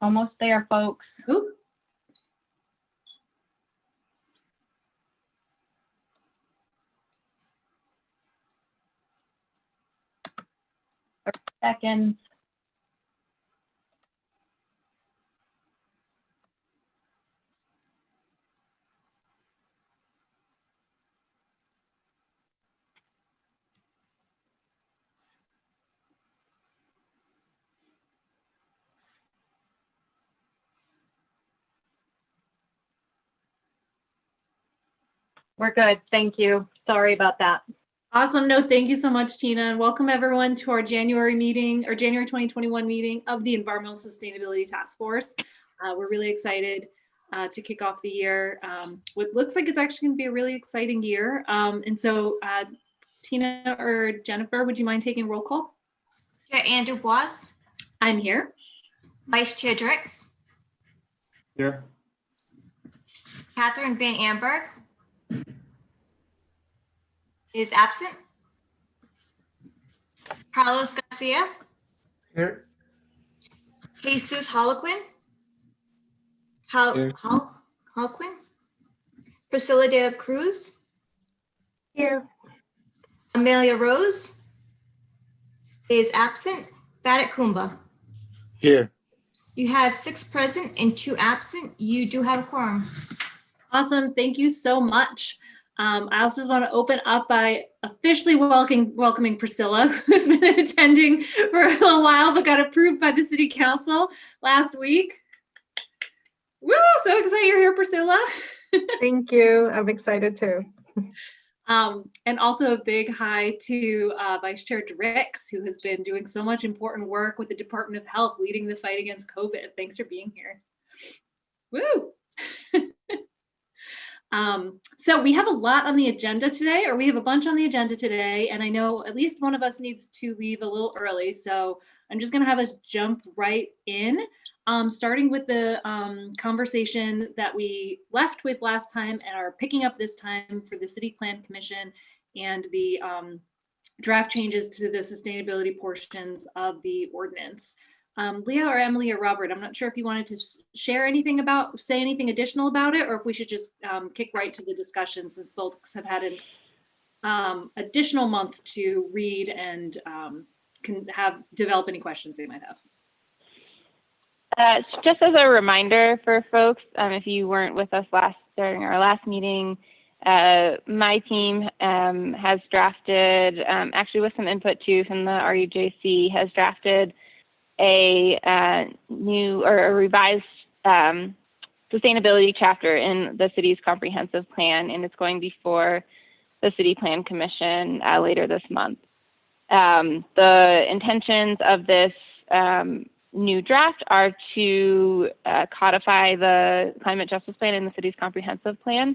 Almost there, folks. Ooh. Seconds. We're good. Thank you. Sorry about that. Awesome. No, thank you so much, Tina. And welcome everyone to our January meeting or January 2021 meeting of the Environmental Sustainability Task Force. We're really excited to kick off the year. What looks like it's actually going to be a really exciting year. And so Tina or Jennifer, would you mind taking roll call? Chair Andrew Bois. I'm here. Vice Chair Drix. Here. Catherine Van Amberg is absent. Carlos Garcia. Here. Jesus Harlequin. Here. Harlequin. Priscilla de la Cruz. Here. Amelia Rose is absent. Badit Kumba. Here. You have 6 present and 2 absent. You do have a quorum. Awesome. Thank you so much. I also just want to open up by officially welcoming Priscilla, who's been attending for a little while, but got approved by the City Council last week. Woo! So excited you're here, Priscilla. Thank you. I'm excited too. And also a big hi to Vice Chair Drix, who has been doing so much important work with the Department of Health, leading the fight against COVID. Thanks for being here. Woo! So we have a lot on the agenda today, or we have a bunch on the agenda today, and I know at least one of us needs to leave a little early, so I'm just going to have us jump right in, starting with the conversation that we left with last time and are picking up this time for the City Plan Commission and the draft changes to the sustainability portions of the ordinance. Leah or Emily or Robert, I'm not sure if you wanted to say anything additional about it, or if we should just kick right to the discussion, since folks have had an additional month to read and can develop any questions they might have. Just as a reminder for folks, if you weren't with us during our last meeting, my team has drafted, actually with some input too from the RUJC, has drafted a new or a revised sustainability chapter in the city's comprehensive plan, and it's going before the City Plan Commission later this month. The intentions of this new draft are to codify the climate justice plan in the city's comprehensive plan.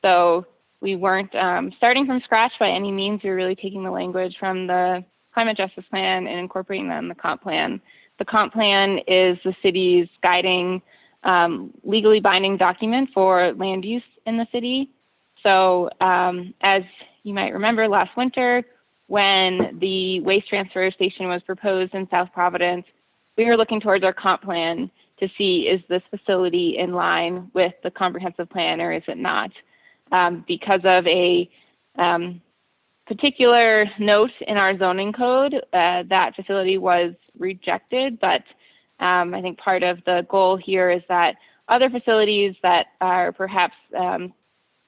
So we weren't starting from scratch by any means. We're really taking the language from the climate justice plan and incorporating that in the comp plan. The comp plan is the city's guiding, legally binding document for land use in the city. So as you might remember, last winter, when the waste transfer station was proposed in South Providence, we were looking towards our comp plan to see, is this facility in line with the comprehensive plan or is it not? Because of a particular note in our zoning code, that facility was rejected, but I think part of the goal here is that other facilities that are perhaps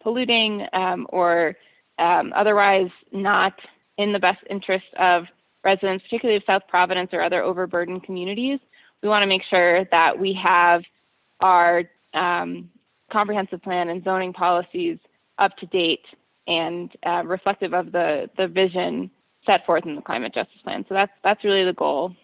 polluting or otherwise not in the best interest of residents, particularly of South Providence or other overburdened communities, we want to make sure that we have our comprehensive plan and zoning policies up to date and reflective of the vision set forth in the climate justice plan. So that's really the goal.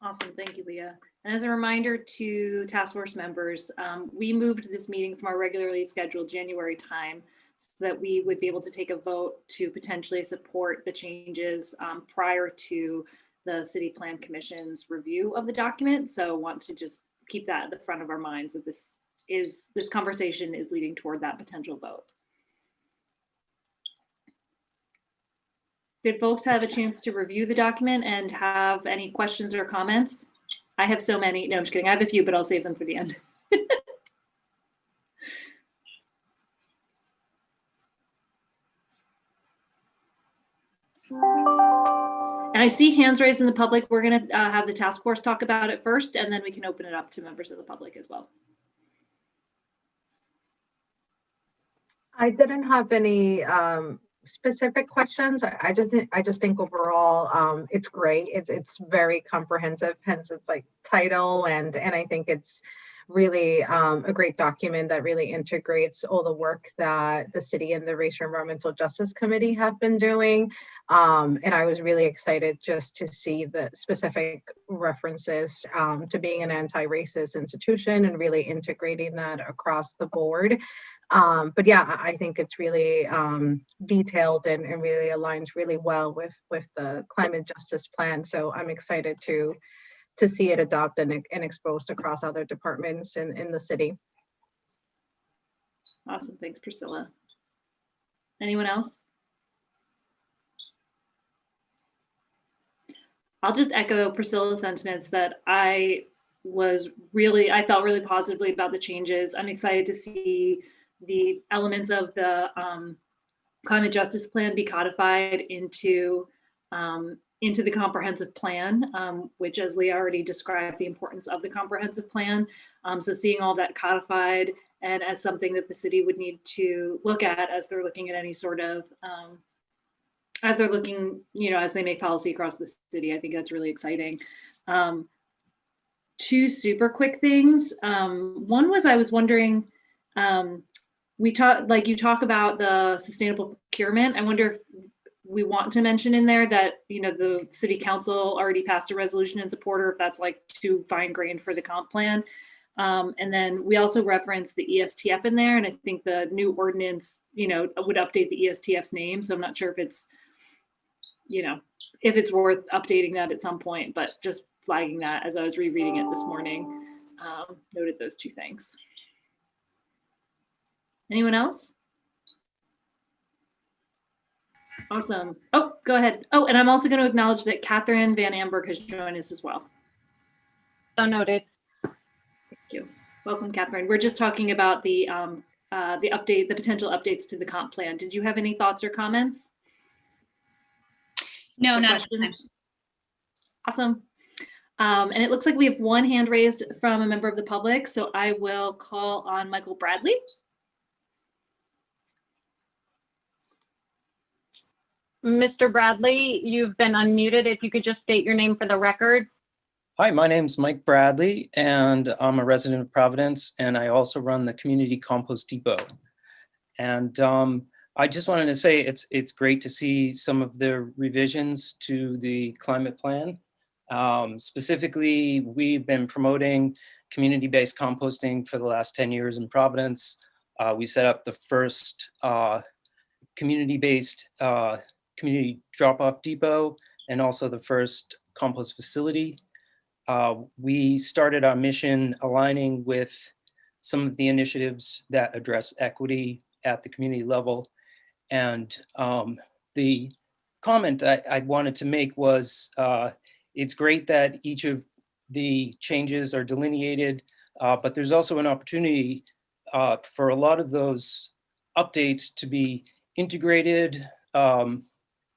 Awesome, thank you, Leah. And as a reminder to task force members, we moved this meeting from our regularly scheduled January time so that we would be able to take a vote to potentially support the changes prior to the City Plan Commission's review of the document. So want to just keep that at the front of our minds that this conversation is leading toward that potential vote. Did folks have a chance to review the document and have any questions or comments? I have so many. No, I'm just kidding. I have a few, but I'll save them for the end. And I see hands raised in the public. We're going to have the task force talk about it first, and then we can open it up to members of the public as well. I didn't have any specific questions. I just think overall it's great. It's very comprehensive, hence its like title, and I think it's really a great document that really integrates all the work that the city and the Racial Environmental Justice Committee have been doing. And I was really excited just to see the specific references to being an anti-racist institution and really integrating that across the board. But yeah, I think it's really detailed and really aligns really well with the climate justice plan. So I'm excited to see it adopted and exposed across other departments in the city. Awesome. Thanks, Priscilla. Anyone else? I'll just echo Priscilla's sentiments that I felt really positively about the changes. I'm excited to see the elements of the climate justice plan be codified into the comprehensive plan, which, as Leah already described, the importance of the comprehensive plan. So seeing all that codified and as something that the city would need to look at as they're looking at any sort of, as they're looking, as they make policy across the city, I think that's really exciting. Two super quick things. One was, I was wondering, you talk about the sustainable procurement. I wonder if we want to mention in there that, the city council already passed a resolution in support, or if that's like too fine grained for the comp plan. And then we also referenced the ESTF in there. And I think the new ordinance, would update the ESTF's name. So I'm not sure if it's, if it's worth updating that at some point, but just flagging that as I was rereading it this morning, noted those two things. Anyone else? Awesome. Oh, go ahead. Oh, and I'm also going to acknowledge that Catherine Van Amberg has joined us as well. So noted. Thank you. Welcome, Catherine. We're just talking about the potential updates to the comp plan. Did you have any thoughts or comments? No, Or not questions? Awesome. And it looks like we have one hand raised from a member of the public, so I will call on Michael Bradley. Mr. Bradley, you've been unmuted. If you could just state your name for the record. Hi, my name's Mike Bradley, and I'm a resident of Providence, and I also run the Community Compost Depot. And I just wanted to say it's great to see some of the revisions to the climate plan. Specifically, we've been promoting community-based composting for the last 10 years in Providence. We set up the first community-based community drop-off depot and also the first compost facility. We started our mission aligning with some of the initiatives that address equity at the community level. And the comment I wanted to make was, it's great that each of the changes are delineated, but there's also an opportunity for a lot of those updates to be integrated,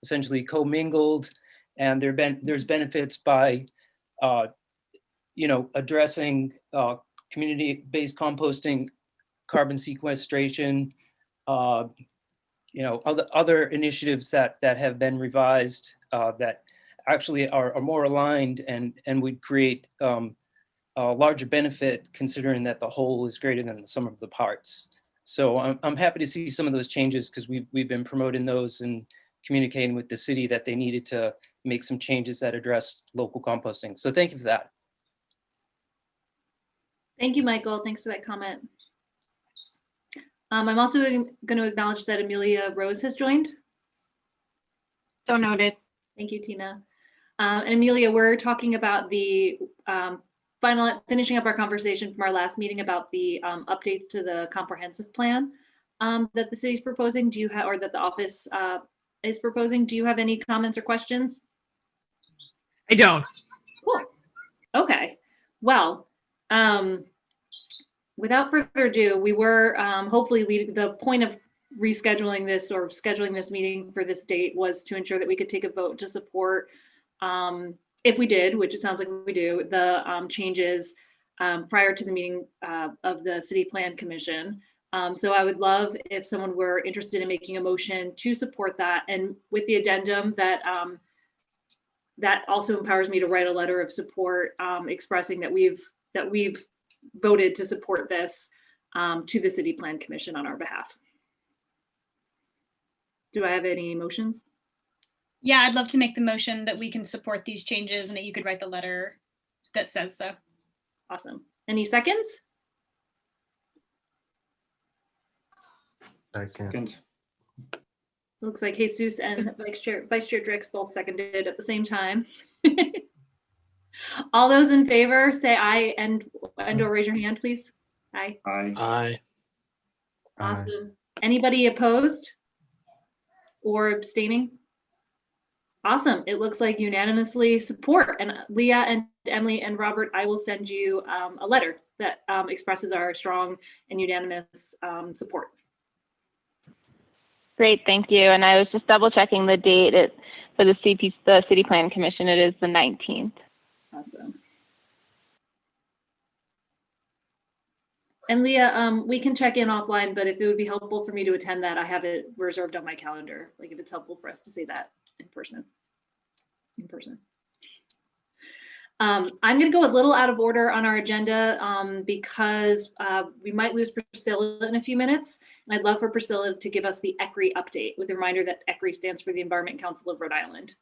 essentially commingled, and there's benefits by addressing community-based composting, carbon sequestration, other initiatives that have been revised that actually are more aligned and would create a larger benefit, considering that the whole is greater than the sum of the parts. So I'm happy to see some of those changes, because we've been promoting those and communicating with the city that they needed to make some changes that address local composting. So thank you for that. Thank you, Michael. Thanks for that comment. I'm also going to acknowledge that Amelia Rose has joined. So noted. Thank you, Tina. And Amelia, we're talking about the finishing up our conversation from our last meeting about the updates to the comprehensive plan that the city's proposing. Do you have, or that the office is proposing. Do you have any comments or questions? I don't. Cool. Okay. Well, without further ado, we were hopefully the point of rescheduling this or scheduling this meeting for this date was to ensure that we could take a vote to support, if we did, which it sounds like we do, the changes prior to the meeting of the City Plan Commission. So I would love if someone were interested in making a motion to support that, and with the addendum that that also empowers me to write a letter of support expressing that we've voted to support this to the City Plan Commission on our behalf. Do I have any motions? Yeah, I'd love to make the motion that we can support these changes and that you could write the letter that says so. Awesome. Any seconds? Second. Looks like Jesus and Vice Chair Drix both seconded at the same time. All those in favor say aye and or raise your hand, please. Aye. Aye. Aye. Awesome. Anybody opposed or abstaining? Awesome. It looks like unanimously support. And Leah and Emily and Robert, I will send you a letter that expresses our strong and unanimous support. Great, thank you. And I was just double checking the date for the City Plan Commission. It is the 19th. Awesome. And Leah, we can check in offline, but if it would be helpful for me to attend that, I have it reserved on my calendar. Like if it's helpful for us to say that in person. I'm going to go a little out of order on our agenda because we might lose Priscilla in a few minutes. And I'd love for Priscilla to give us the ECRI update with a reminder that ECRI stands for the Environment Council of Rhode Island.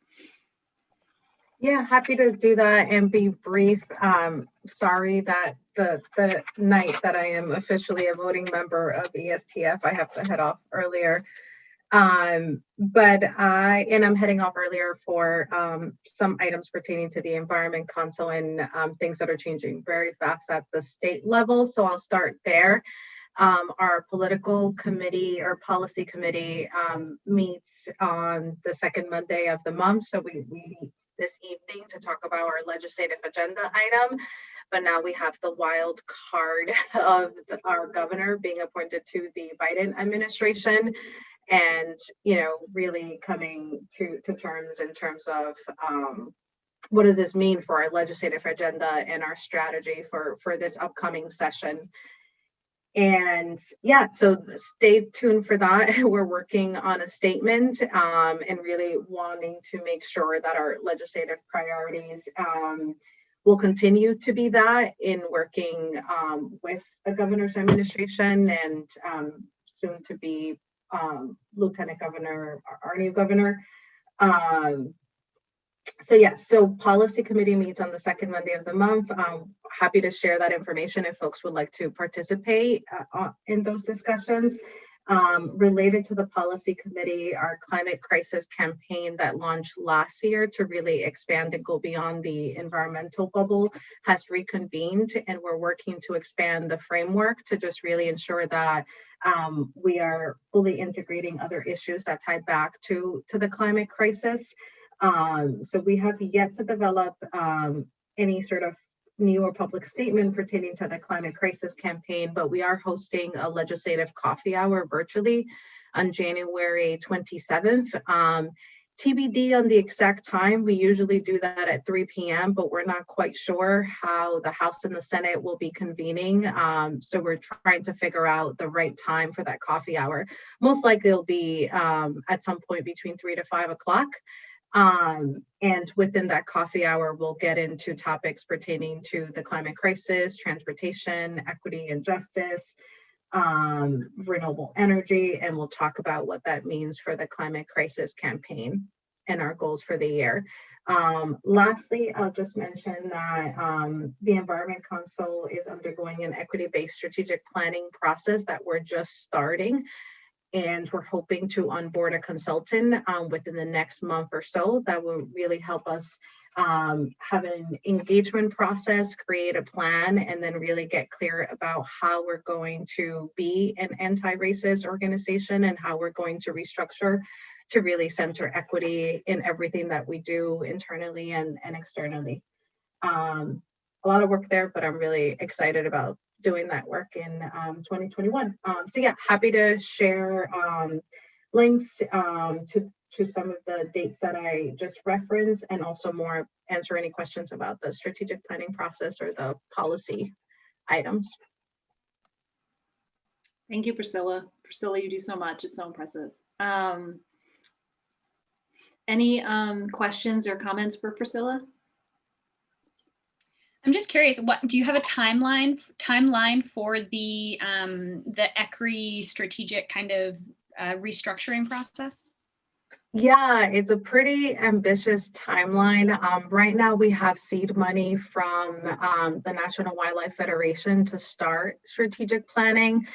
Yeah, happy to do that and be brief. Sorry that the night that I am officially a voting member of ESTF, I have to head off earlier. But I'm heading off earlier for some items pertaining to the Environment Council and things that are changing very fast at the state level. So I'll start there. Our political committee or policy committee meets on the second Monday of the month. So we meet this evening to talk about our legislative agenda item. But now we have the wild card of our governor being appointed to the Biden administration. And, you know, really coming to terms in terms of what does this mean for our legislative agenda and our strategy for this upcoming session. And yeah, so stay tuned for that. We're working on a statement and really wanting to make sure that our legislative priorities will continue to be that in working with the governor's administration and soon to be Lieutenant Governor, our new governor. So policy committee meets on the second Monday of the month. Happy to share that information if folks would like to participate in those discussions. Related to the policy committee, our climate crisis campaign that launched last year to really expand and go beyond the environmental bubble has reconvened, and we're working to expand the framework to just really ensure that we are fully integrating other issues that tie back to the climate crisis. So we have yet to develop any sort of new or public statement pertaining to the climate crisis campaign, but we are hosting a legislative coffee hour virtually on January 27th. TBD on the exact time. We usually do that at 3 p.m., but we're not quite sure how the House and the Senate will be convening. So we're trying to figure out the right time for that coffee hour. Most likely it'll be at some point between 3 to 5 o'clock. And within that coffee hour, we'll get into topics pertaining to the climate crisis, transportation, equity and justice, renewable energy, and we'll talk about what that means for the climate crisis campaign and our goals for the year. Lastly, I'll just mention that the Environment Council is undergoing an equity-based strategic planning process that we're just starting. And we're hoping to onboard a consultant within the next month or so that will really help us have an engagement process, create a plan, and then really get clear about how we're going to be an anti-racist organization and how we're going to restructure to really center equity in everything that we do internally and externally. A lot of work there, but I'm really excited about doing that work in 2021. So yeah, happy to share links to some of the dates that I just referenced, and also more answer any questions about the strategic planning process or the policy items. Thank you, Priscilla. Priscilla, you do so much. It's so impressive. Any questions or comments for Priscilla? I'm just curious, what do you have a timeline for the ECRI strategic kind of restructuring process? Yeah, it's a pretty ambitious timeline. Right now we have seed money from the National Wildlife Federation to start strategic planning.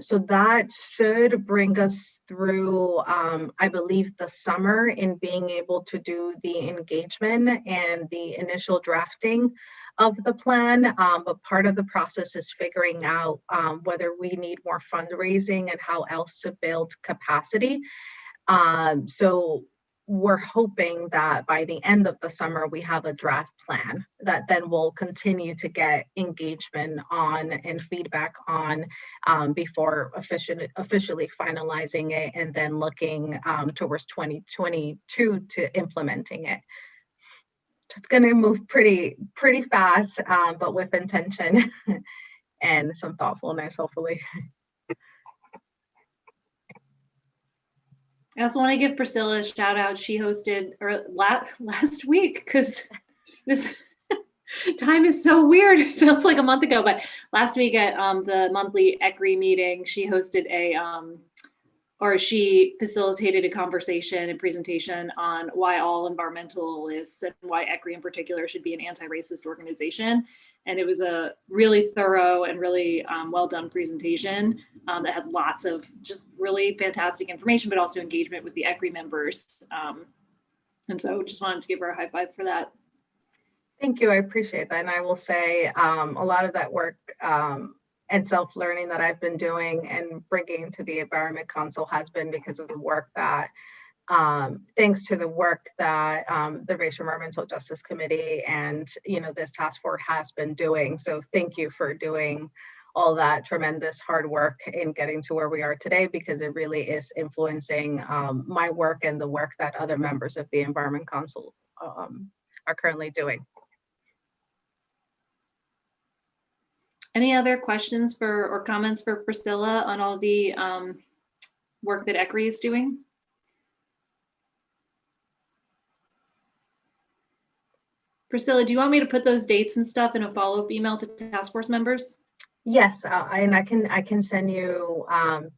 So that should bring us through, I believe, the summer in being able to do the engagement and the initial drafting of the plan. But part of the process is figuring out whether we need more fundraising and how else to build capacity. So we're hoping that by the end of the summer, we have a draft plan that then we'll continue to get engagement on and feedback on before officially finalizing it, and then looking towards 2022 to implementing it. It's going to move pretty fast, but with intention and some thoughtfulness, hopefully. I also want to give Priscilla a shout out. She hosted last week, because this time is so weird. It feels like a month ago, but last week at the monthly ECRI meeting, she hosted she facilitated a conversation and presentation on why all environmentalists and why ECRI in particular should be an anti-racist organization. And it was a really thorough and really well done presentation that had lots of just really fantastic information, but also engagement with the ECRI members. And so just wanted to give her a high five for that. Thank you, I appreciate that. And I will say a lot of that work and self-learning that I've been doing and bringing to the Environment Council has been because of the work that, thanks to the work that the Racial Environmental Justice Committee and this task force has been doing. So thank you for doing all that tremendous hard work in getting to where we are today, because it really is influencing my work and the work that other members of the Environment Council are currently doing. Any other questions or comments for Priscilla on all the work that ECRI is doing? Priscilla, do you want me to put those dates and stuff in a follow-up email to task force members? Yes, and I can send you,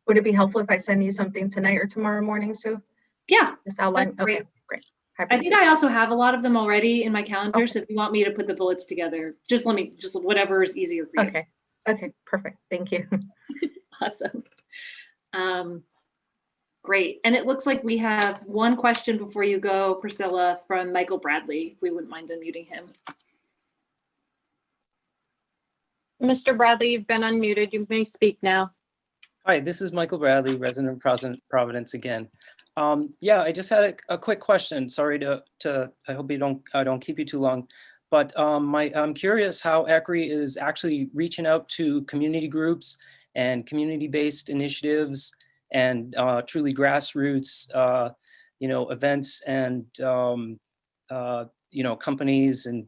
would it be helpful if I send you something tonight or tomorrow morning, Sue? Yeah. Just outline, okay, great. I think I also have a lot of them already in my calendar. Okay. So if you want me to put the bullets together, just whatever is easier for you. Okay, perfect. Thank you. Awesome. Great. And it looks like we have one question before you go, Priscilla, from Michael Bradley, if we wouldn't mind unmuting him. Mr. Bradley, you've been unmuted. You may speak now. Hi, this is Michael Bradley, resident of Providence again. Yeah, I just had a quick question. Sorry I hope I don't keep you too long. But I'm curious how ECRI is actually reaching out to community groups and community-based initiatives and truly grassroots, events and companies and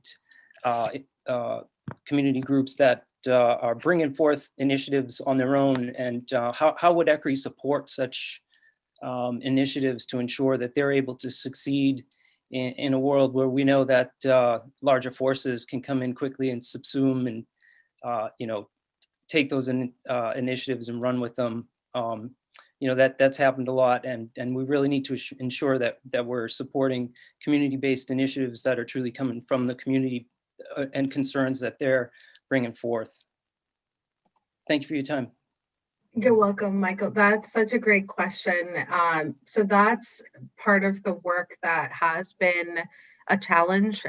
community groups that are bringing forth initiatives on their own. And how would ECRI support such initiatives to ensure that they're able to succeed in a world where we know that larger forces can come in quickly and subsume and take those initiatives and run with them. That's happened a lot, and we really need to ensure that we're supporting community-based initiatives that are truly coming from the community and concerns that they're bringing forth. Thank you for your time. You're welcome, Michael. That's such a great question. So that's part of the work that has been a challenge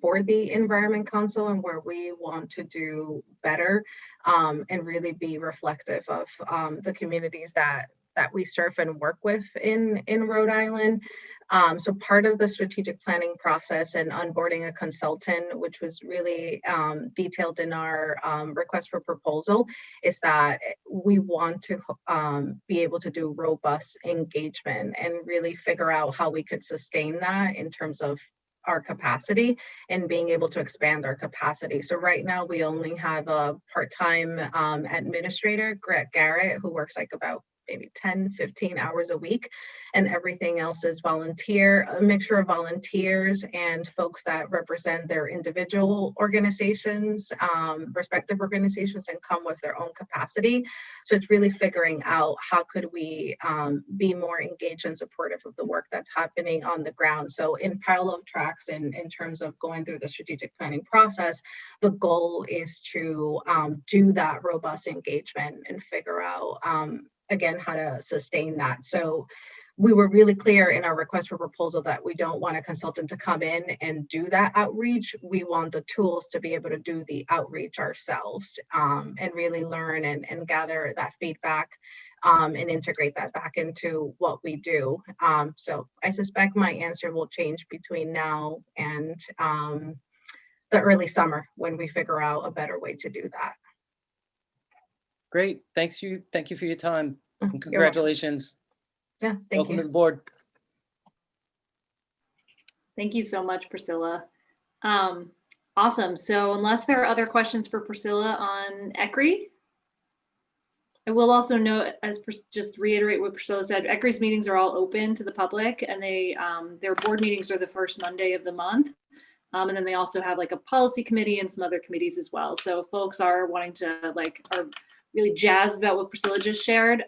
for the Environment Council, and where we want to do better and really be reflective of the communities that that we serve and work with in Rhode Island. So part of the strategic planning process and onboarding a consultant, which was really detailed in our request for proposal, is that we want to be able to do robust engagement and really figure out how we could sustain that in terms of our capacity and being able to expand our capacity. So right now we only have a part-time administrator, Greg Garrett, who works like about maybe 10, 15 hours a week, and everything else is volunteer, a mixture of volunteers and folks that represent their individual organizations, respective organizations, and come with their own capacity. So it's really figuring out how could we be more engaged and supportive of the work that's happening on the ground. So in parallel tracks in terms of going through the strategic planning process, the goal is to do that robust engagement and figure out again, how to sustain that. So we were really clear in our request for proposal that we don't want a consultant to come in and do that outreach. We want the tools to be able to do the outreach ourselves and really learn and gather that feedback and integrate that back into what we do. So I suspect my answer will change between now and the early summer when we figure out a better way to do that. Great. Thank you for your time. And You're congratulations. Yeah, thank Welcome to you. the board. Thank you so much, Priscilla. Awesome. So unless there are other questions for Priscilla on ECRI, I will also note, just reiterate what Priscilla said, ECRI's meetings are all open to the public, and their board meetings are the first Monday of the month. And then they also have like a policy committee and some other committees as well. So if folks are wanting to are really jazzed about what Priscilla just shared,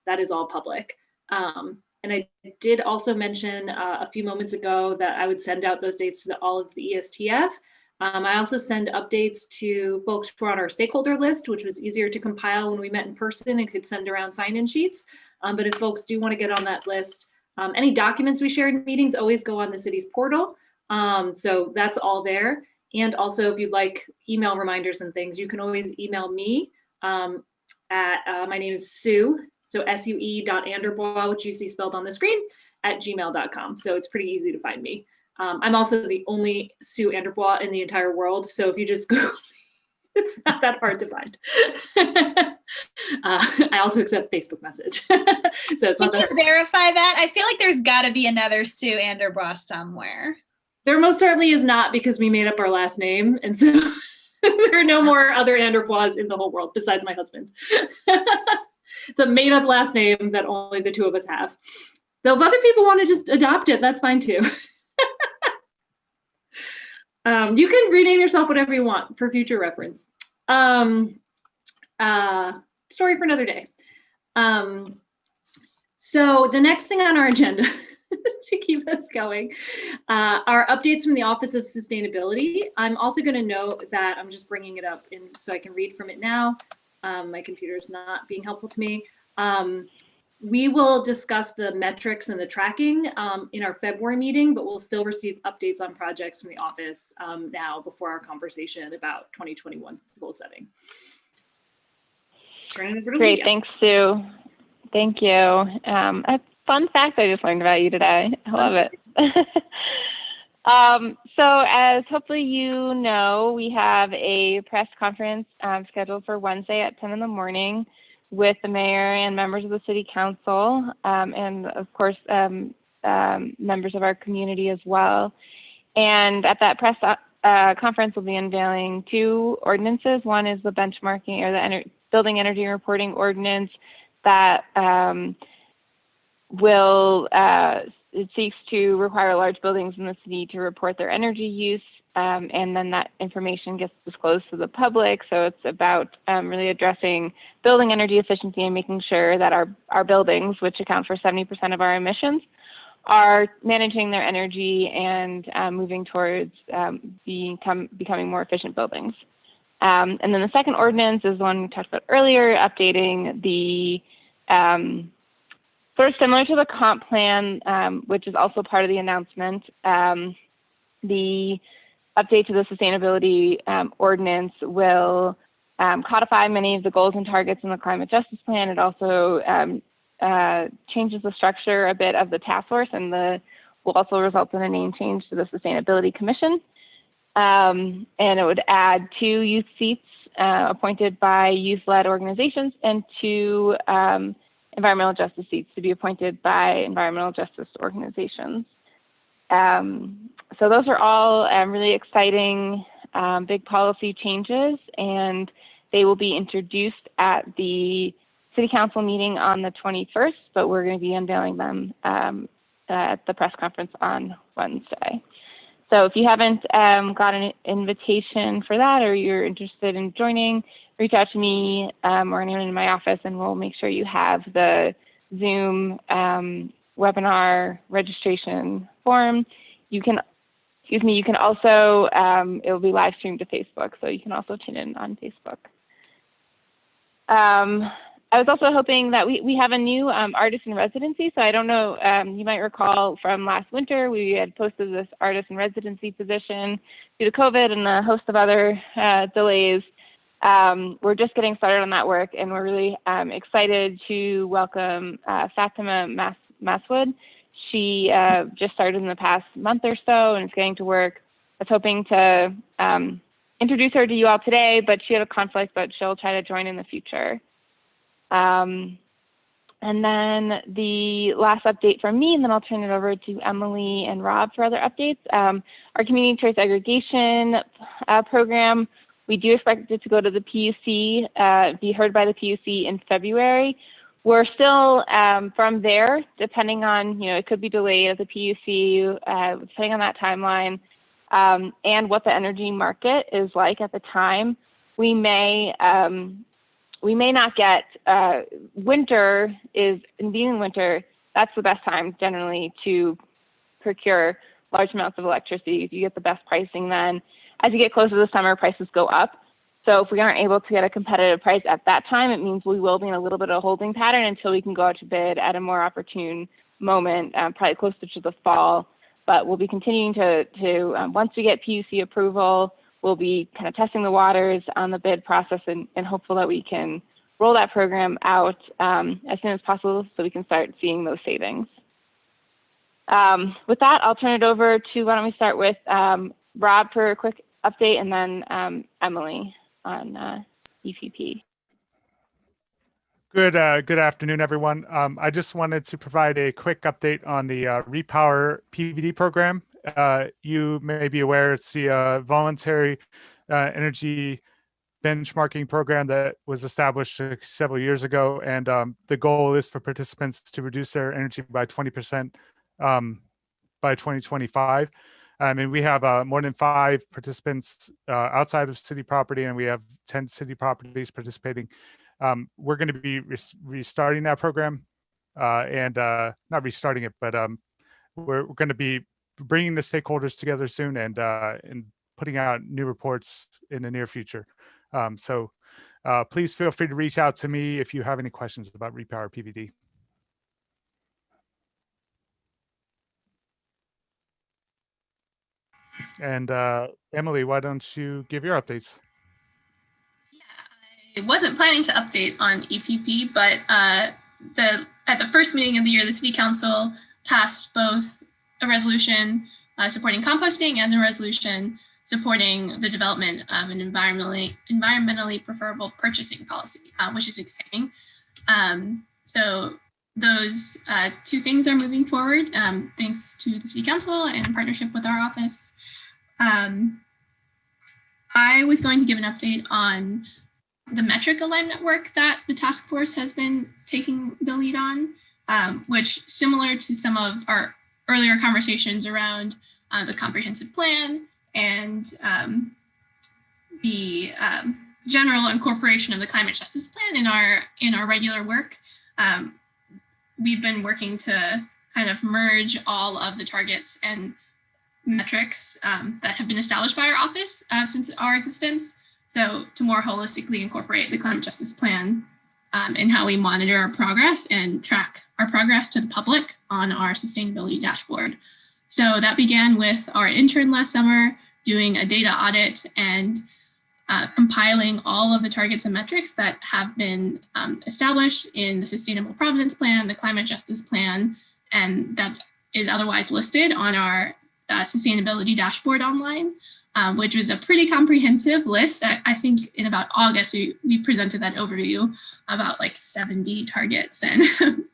that is all public. And I did also mention a few moments ago that I would send out those dates to all of the ESTF. I also send updates to folks who are on our stakeholder list, which was easier to compile when we met in person and could send around sign-in sheets. But if folks do want to get on that list, any documents we share in meetings always go on the city's portal. So that's all there. And also, if you'd like email reminders and things, you can always email me at my name is Sue. So sue.anderbois, which you see spelled on the screen, at gmail.com. So it's pretty easy to find me. I'm also the only Sue Anderbois in the entire world. So if you just Google, it's not that hard to find. I also accept Facebook message. So it's not that hard. Can you verify that? I feel like there's got to be another Sue Anderbois somewhere. There most certainly is not, because we made up our last name. And so there are no more other Anderbois in the whole world besides my husband. It's a made up last name that only the two of us have. Though if other people want to just adopt it, that's fine too. You can rename yourself whatever you want for future reference. Story for another day. So the next thing on our agenda to keep us going are updates from the Office of Sustainability. I'm also going to note that I'm just bringing it up so I can read from it now. My computer is not being helpful to me. We will discuss the metrics and the tracking in our February meeting, but we'll still receive updates on projects from the office now before our conversation about 2021 goal setting. Great, thanks, Sue. Thank you. A fun fact I just learned about you today. I love it. So as hopefully you know, we have a press conference scheduled for Wednesday at 10 in the morning with the mayor and members of the city council, and of course, members of our community as well. And at that press conference, we'll be unveiling two ordinances. One is the benchmarking or the building energy reporting ordinance that it seeks to require large buildings in the city to report their energy use, and then that information gets disclosed to the public. So it's about really addressing building energy efficiency and making sure that our buildings, which account for 70% of our emissions, are managing their energy and moving towards becoming more efficient buildings. And then the second ordinance is one we talked about earlier, updating the sort of similar to the comp plan, which is also part of the announcement. The update to the sustainability ordinance will codify many of the goals and targets in the climate justice plan. It also changes the structure a bit of the task force, and will also result in a name change to the Sustainability Commission. And it would add 2 youth seats appointed by youth-led organizations and 2 environmental justice seats to be appointed by environmental justice organizations. So those are all really exciting big policy changes, and they will be introduced at the City Council meeting on the 21st, but we're going to be unveiling them at the press conference on Wednesday. So if you haven't got an invitation for that, or you're interested in joining, reach out to me or anyone in my office, and we'll make sure you have the Zoom webinar registration form. You can also, it will be live streamed to Facebook, so you can also tune in on Facebook. I was also hoping that we have a new artist in residency. So I don't know, you might recall from last winter, we had posted this artist in residency position due to COVID and a host of other delays. We're just getting started on that work, and we're really excited to welcome Fatima Maswood. She just started in the past month or so and is getting to work. I was hoping to introduce her to you all today, but she had a conflict, but she'll try to join in the future. And then the last update from me, and then I'll turn it over to Emily and Rob for other updates. Our community choice aggregation program, we do expect it to go to the PUC, be heard by the PUC in February. We're still from there, depending on, it could be delayed at the PUC, depending on that timeline, and what the energy market is like at the time. We may not get, winter is, in being winter, that's the best time generally to procure large amounts of electricity. You get the best pricing then. As you get closer to the summer, prices go up. So if we aren't able to get a competitive price at that time, it means we will be in a little bit of a holding pattern until we can go out to bid at a more opportune moment, probably closer to the fall. But we'll be continuing to once we get PUC approval, we'll be kind of testing the waters on the bid process and hopeful that we can roll that program out as soon as possible so we can start seeing those savings. With that, I'll turn it over to, why don't we start with Rob for a quick update, and then Emily on EPP. Good afternoon, everyone. I just wanted to provide a quick update on the Repower PVD program. You may be aware it's the voluntary energy benchmarking program that was established several years ago, and the goal is for participants to reduce their energy by 20% by 2025. And we have more than 5 participants outside of city property, and we have 10 city properties participating. We're going to be restarting that program, and not restarting it, but we're going to be bringing the stakeholders together soon and putting out new reports in the near future. So please feel free to reach out to me if you have any questions about Repower PVD. And Emily, why don't you give your updates? I wasn't planning to update on EPP, but at the first meeting of the year, the City Council passed both a resolution supporting composting and a resolution supporting the development of an environmentally preferable purchasing policy, which is exciting. So those 2 things are moving forward thanks to the City Council and in partnership with our office. I was going to give an update on the metric alignment work that the task force has been taking the lead on, which, similar to some of our earlier conversations around the comprehensive plan and the general incorporation of the climate justice plan in our regular work, we've been working to kind of merge all of the targets and metrics that have been established by our office since our existence. So to more holistically incorporate the climate justice plan in how we monitor our progress and track our progress to the public on our sustainability dashboard. So that began with our intern last summer doing a data audit and compiling all of the targets and metrics that have been established in the Sustainable Providence Plan, the Climate Justice Plan, and that is otherwise listed on our sustainability dashboard online, which was a pretty comprehensive list. I think in about August, we presented that overview about like 70 targets and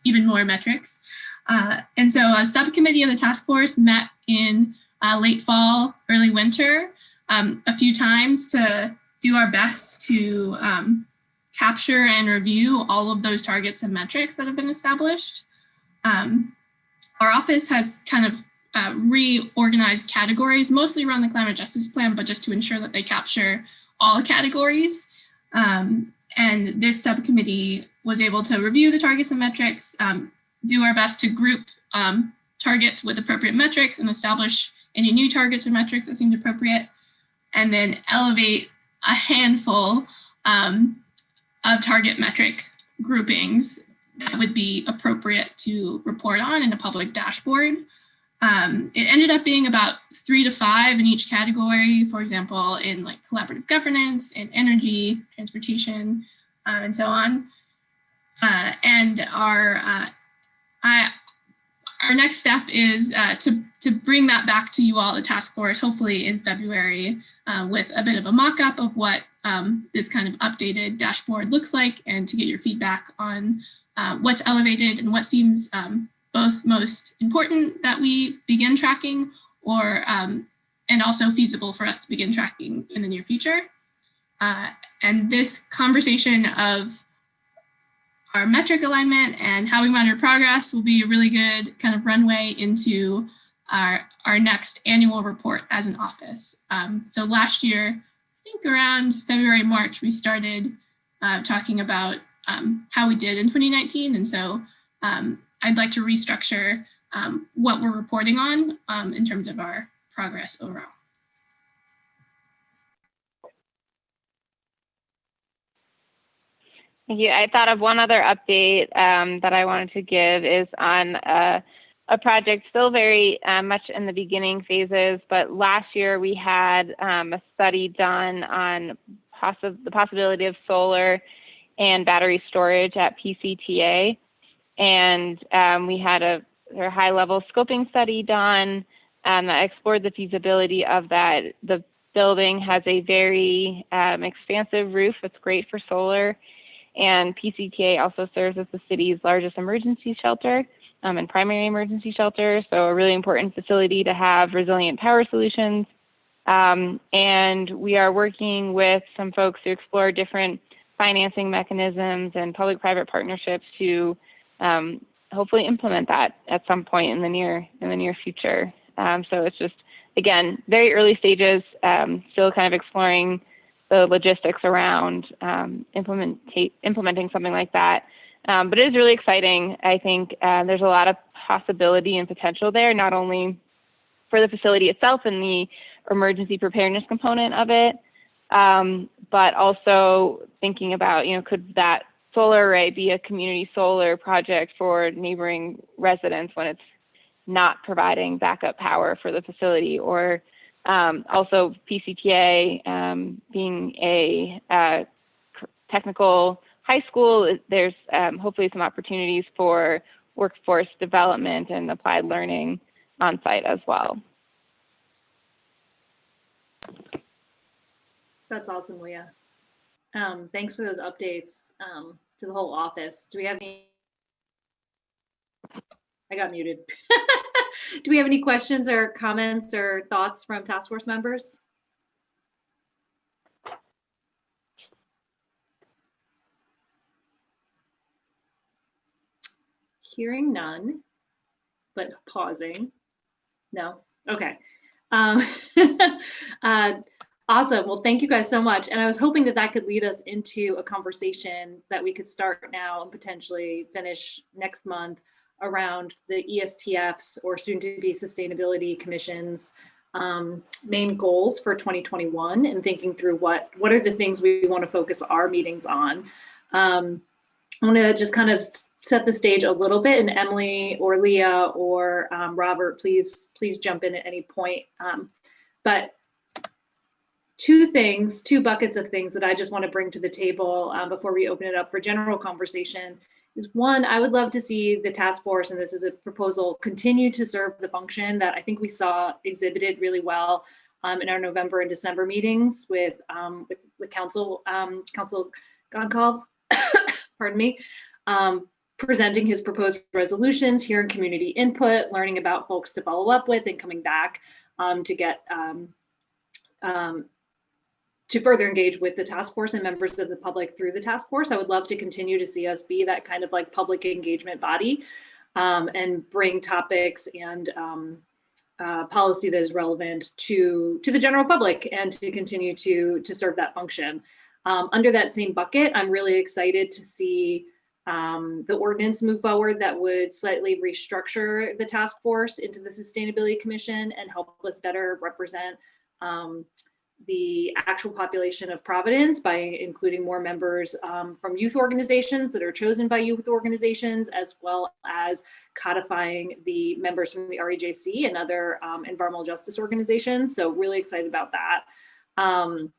even more metrics. And so a subcommittee of the task force met in late fall, early winter, a few times to do our best to capture and review all of those targets and metrics that have been established. Our office has kind of reorganized categories, mostly around the Climate Justice Plan, but just to ensure that they capture all categories. And this subcommittee was able to review the targets and metrics, do our best to group targets with appropriate metrics and establish any new targets or metrics that seemed appropriate, and then elevate a handful of target metric groupings that would be appropriate to report on in a public dashboard. It ended up being about 3 to 5 in each category, for example, in like collaborative governance, in energy, transportation, and so on. And our next step is to bring that back to you all, the task force, hopefully in February, with a bit of a mock-up of what this kind of updated dashboard looks like, and to get your feedback on what's elevated and what seems both most important that we begin tracking, or and also feasible for us to begin tracking in the near future. And this conversation of our metric alignment and how we monitor progress will be a really good kind of runway into our next annual report as an office. So last year, I think around February, March, we started talking about how we did in 2019. And so I'd like to restructure what we're reporting on in terms of our progress overall. Thank you. I thought of one other update that I wanted to give is on a project still very much in the beginning phases, but last year we had a study done on the possibility of solar and battery storage at PCTA. And we had a high-level scoping study done that explored the feasibility of that. The building has a very expansive roof that's great for solar. And PCTA also serves as the city's largest emergency shelter and primary emergency shelter. So a really important facility to have resilient power solutions. And we are working with some folks to explore different financing mechanisms and public-private partnerships to hopefully implement that at some point in the near future. So it's just, again, very early stages, still kind of exploring the logistics around implementing something like that. But it is really exciting. I think there's a lot of possibility and potential there, not only for the facility itself and the emergency preparedness component of it, but also thinking about, could that solar array be a community solar project for neighboring residents when it's not providing backup power for the facility, or also PCTA being a technical high school, there's hopefully some opportunities for workforce development and applied learning on site as well. That's awesome, Leah. Thanks for those updates to the whole office. Do we have any? I got muted. Do we have any questions or comments or thoughts from task force members? Hearing none, but pausing. No? Okay. Awesome. Well, thank you guys so much. And I was hoping that could lead us into a conversation that we could start now and potentially finish next month around the ESTF's, or soon-to-be Sustainability Commission's, main goals for 2021, and thinking through what are the things we want to focus our meetings on. I want to just kind of set the stage a little bit, and Emily or Leah or Robert, please jump in at any point. But two buckets of things that I just want to bring to the table before we open it up for general conversation. Is one, I would love to see the task force, and this is a proposal, continue to serve the function that I think we saw exhibited really well in our November and December meetings with Council Goncalves, pardon me, presenting his proposed resolutions, hearing community input, learning about folks to follow up with, and coming back to get to further engage with the task force and members of the public through the task force. I would love to continue to see us be that kind of like public engagement body and bring topics and policy that is relevant to the general public and to continue to serve that function. Under that same bucket, I'm really excited to see the ordinance move forward that would slightly restructure the task force into the Sustainability Commission and help us better represent the actual population of Providence by including more members from youth organizations that are chosen by youth organizations, as well as codifying the members from the REJC and other environmental justice organizations. So really excited about that. And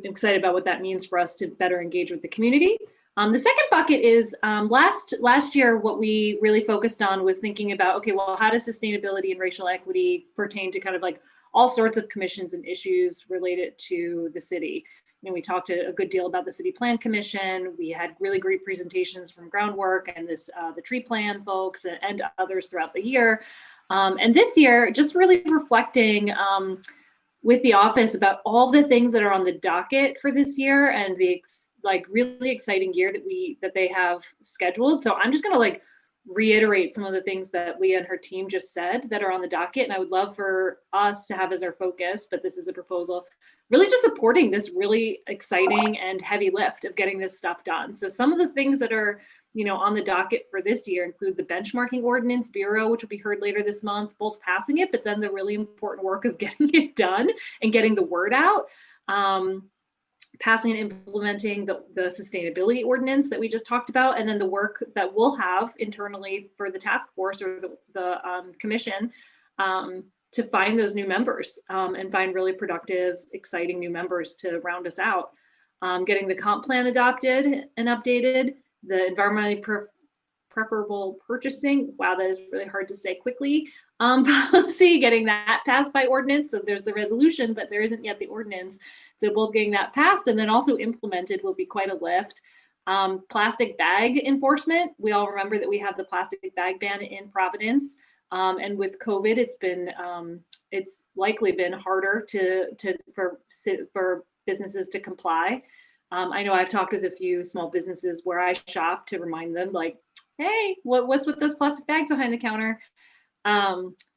excited about what that means for us to better engage with the community. The second bucket is last year, what we really focused on was thinking about, okay, well, how does sustainability and racial equity pertain to kind of like all sorts of commissions and issues related to the city? You know, we talked a good deal about the City Plan Commission. We had really great presentations from Groundwork and the Tree Plan folks and others throughout the year. And this year, just really reflecting with the office about all the things that are on the docket for this year and the really exciting year that they have scheduled. So I'm just gonna like reiterate some of the things that Leah and her team just said that are on the docket. And I would love for us to have as our focus, but this is a proposal, really just supporting this really exciting and heavy lift of getting this stuff done. So some of the things that are, you know, on the docket for this year include the benchmarking ordinance bureau, which will be heard later this month, both passing it, but then the really important work of getting it done and getting the word out. Passing and implementing the sustainability ordinance that we just talked about, and then the work that we'll have internally for the task force or the commission to find those new members and find really productive, exciting new members to round us out. Getting the comp plan adopted and updated, the environmentally preferable purchasing, wow, that is really hard to say quickly, policy, getting that passed by ordinance. So there's the resolution, but there isn't yet the ordinance. So both getting that passed and then also implemented will be quite a lift. Plastic bag enforcement. We all remember that we have the plastic bag ban in Providence. And with COVID, it's likely been harder for businesses to comply. I know I've talked with a few small businesses where I shop to remind them, like, hey, what's with those plastic bags behind the counter?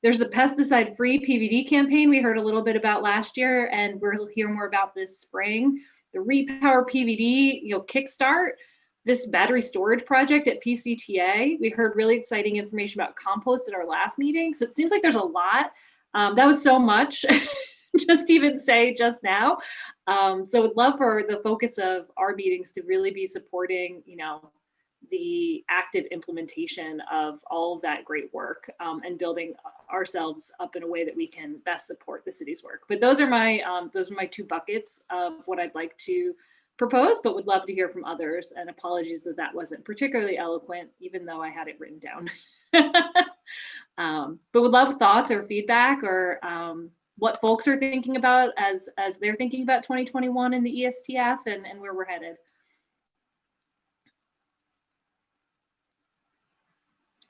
There's the pesticide-free PVD campaign we heard a little bit about last year, and we'll hear more about this spring. The Repower PVD, kickstart this battery storage project at PCTA. We heard really exciting information about compost at our last meeting. So it seems like there's a lot. That was so much, just even say just now. So would love for the focus of our meetings to really be supporting, the active implementation of all of that great work and building ourselves up in a way that we can best support the city's work. But those are my two buckets of what I'd like to propose, but would love to hear from others. And apologies that wasn't particularly eloquent, even though I had it written down. But would love thoughts or feedback or what folks are thinking about as they're thinking about 2021 in the ESTF and where we're headed.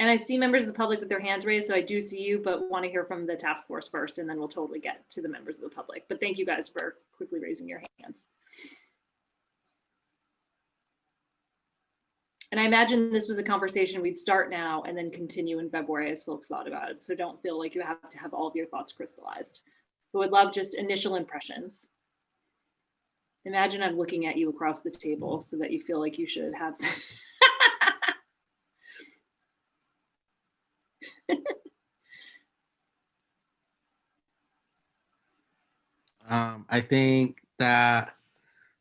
And I see members of the public with their hands raised, so I do see you, but want to hear from the task force first, and then we'll totally get to the members of the public. But thank you guys for quickly raising your hands. And I imagine this was a conversation we'd start now and then continue in February as folks thought about it. So don't feel like you have to have all of your thoughts crystallized. But would love just initial impressions. Imagine I'm looking at you across the table so that you feel like you should have some. I think that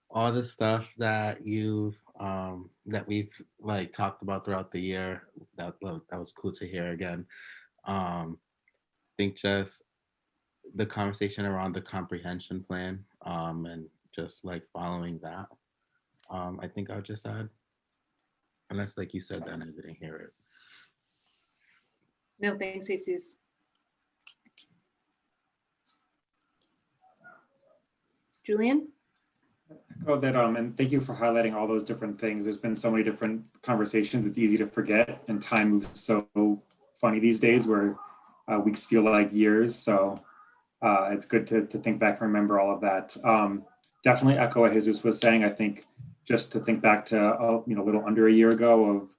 all the stuff that that we've like talked about throughout the year, that was cool to hear again. I think just the conversation around the comprehension plan, and just like following that. I think I'll just add, unless like you said that I didn't hear it. No, thanks, Jesus. Julian? Oh, that, and thank you for highlighting all those different things. There's been so many different conversations. It's easy to forget, and time moves so funny these days where weeks feel like years. So it's good to think back and remember all of that. Definitely echo what Jesus was saying. I think just to think back to a little under a year ago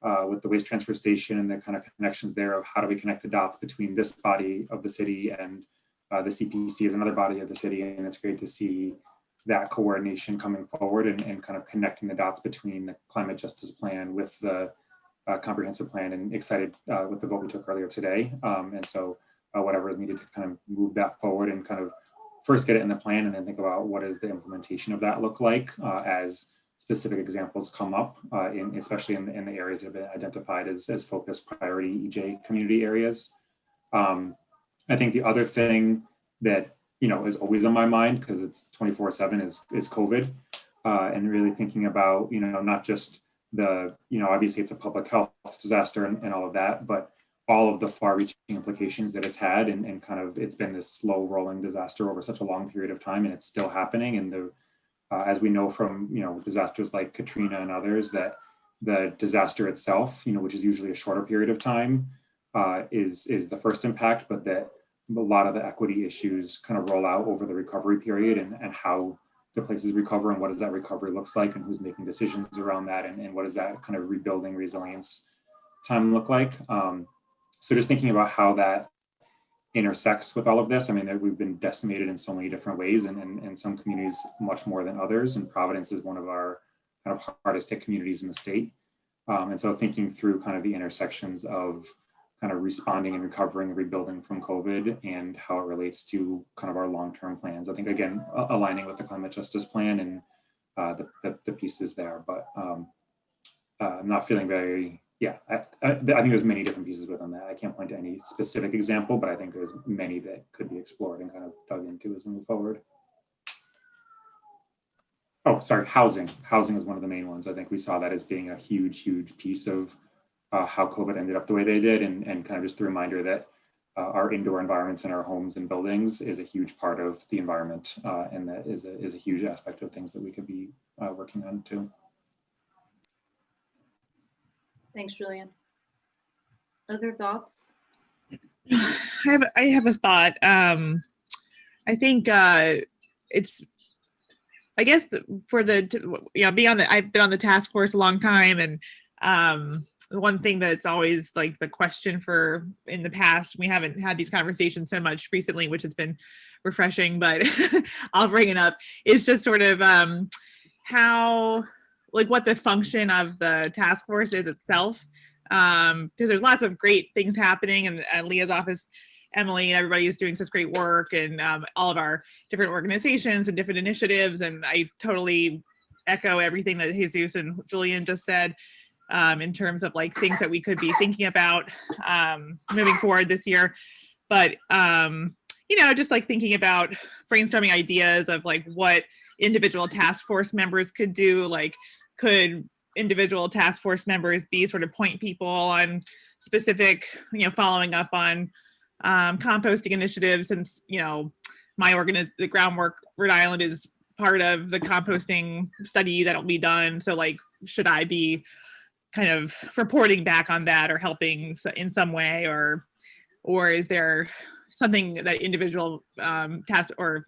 of with the waste transfer station and the kind of connections there of how do we connect the dots between this body of the city and the CPC is another body of the city. And it's great to see that coordination coming forward and kind of connecting the dots between the climate justice plan with the comprehensive plan, and excited with the vote we took earlier today. And so whatever is needed to kind of move that forward and kind of first get it in the plan and then think about what does the implementation of that look like as specific examples come up, especially in the areas that have been identified as focus priority EJ community areas. I think the other thing that is always on my mind, because it's 24/7, is COVID, and really thinking about not just the obviously it's a public health disaster and all of that, but all of the far-reaching implications that it's had, and kind of it's been this slow rolling disaster over such a long period of time, and it's still happening. And as we know from disasters like Katrina and others, that the disaster itself, which is usually a shorter period of time, is the first impact, but that a lot of the equity issues kind of roll out over the recovery period, and how the places recover and what does that recovery looks like, and who's making decisions around that, and what does that kind of rebuilding resilience time look like. So just thinking about how that intersects with all of this. I mean, we've been decimated in so many different ways, and some communities much more than others. And Providence is one of our kind of hardest hit communities in the state. And so thinking through kind of the intersections of kind of responding and recovering and rebuilding from COVID and how it relates to kind of our long-term plans. I think, again, aligning with the climate justice plan and the pieces there, but I'm not feeling very, I think there's many different pieces within that. I can't point to any specific example, but I think there's many that could be explored and kind of dug into as we move forward. Oh, sorry, housing. Housing is one of the main ones. I think we saw that as being a huge, huge piece of how COVID ended up the way they did, and kind of just the reminder that our indoor environments in our homes and buildings is a huge part of the environment, and that is a huge aspect of things that we could be working on too. Thanks, Julian. Other thoughts? I have a thought. I think it's, I guess for the, I've been on the task force a long time, and one thing that's always like the question for in the past, we haven't had these conversations so much recently, which has been refreshing, but I'll bring it up, is just sort of how, like what the function of the task force is itself. Because there's lots of great things happening, and Leah's office, Emily, and everybody is doing such great work, and all of our different organizations and different initiatives. And I totally echo everything that Jesus and Julian just said in terms of like things that we could be thinking about moving forward this year. But, just like thinking about brainstorming ideas of like what individual task force members could do, like could individual task force members be sort of point people on specific, following up on composting initiatives. And, my the Groundwork Rhode Island is part of the composting study that'll be done. So like, should I be kind of reporting back on that or helping in some way, or is there something that individual tasks or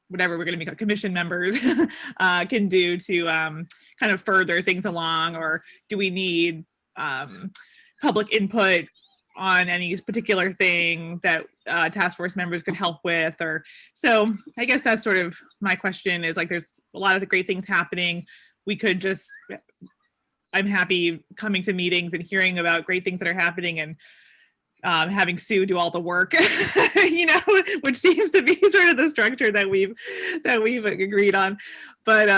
whatever we're going to make commission members can do to kind of further things along, or do we need public input on any particular thing that task force members could help with? Or so I guess that's sort of my question, is like there's a lot of the great things happening. We could just, I'm happy coming to meetings and hearing about great things that are happening, and having Sue do all the work, which seems to be sort of the structure that we've agreed on. But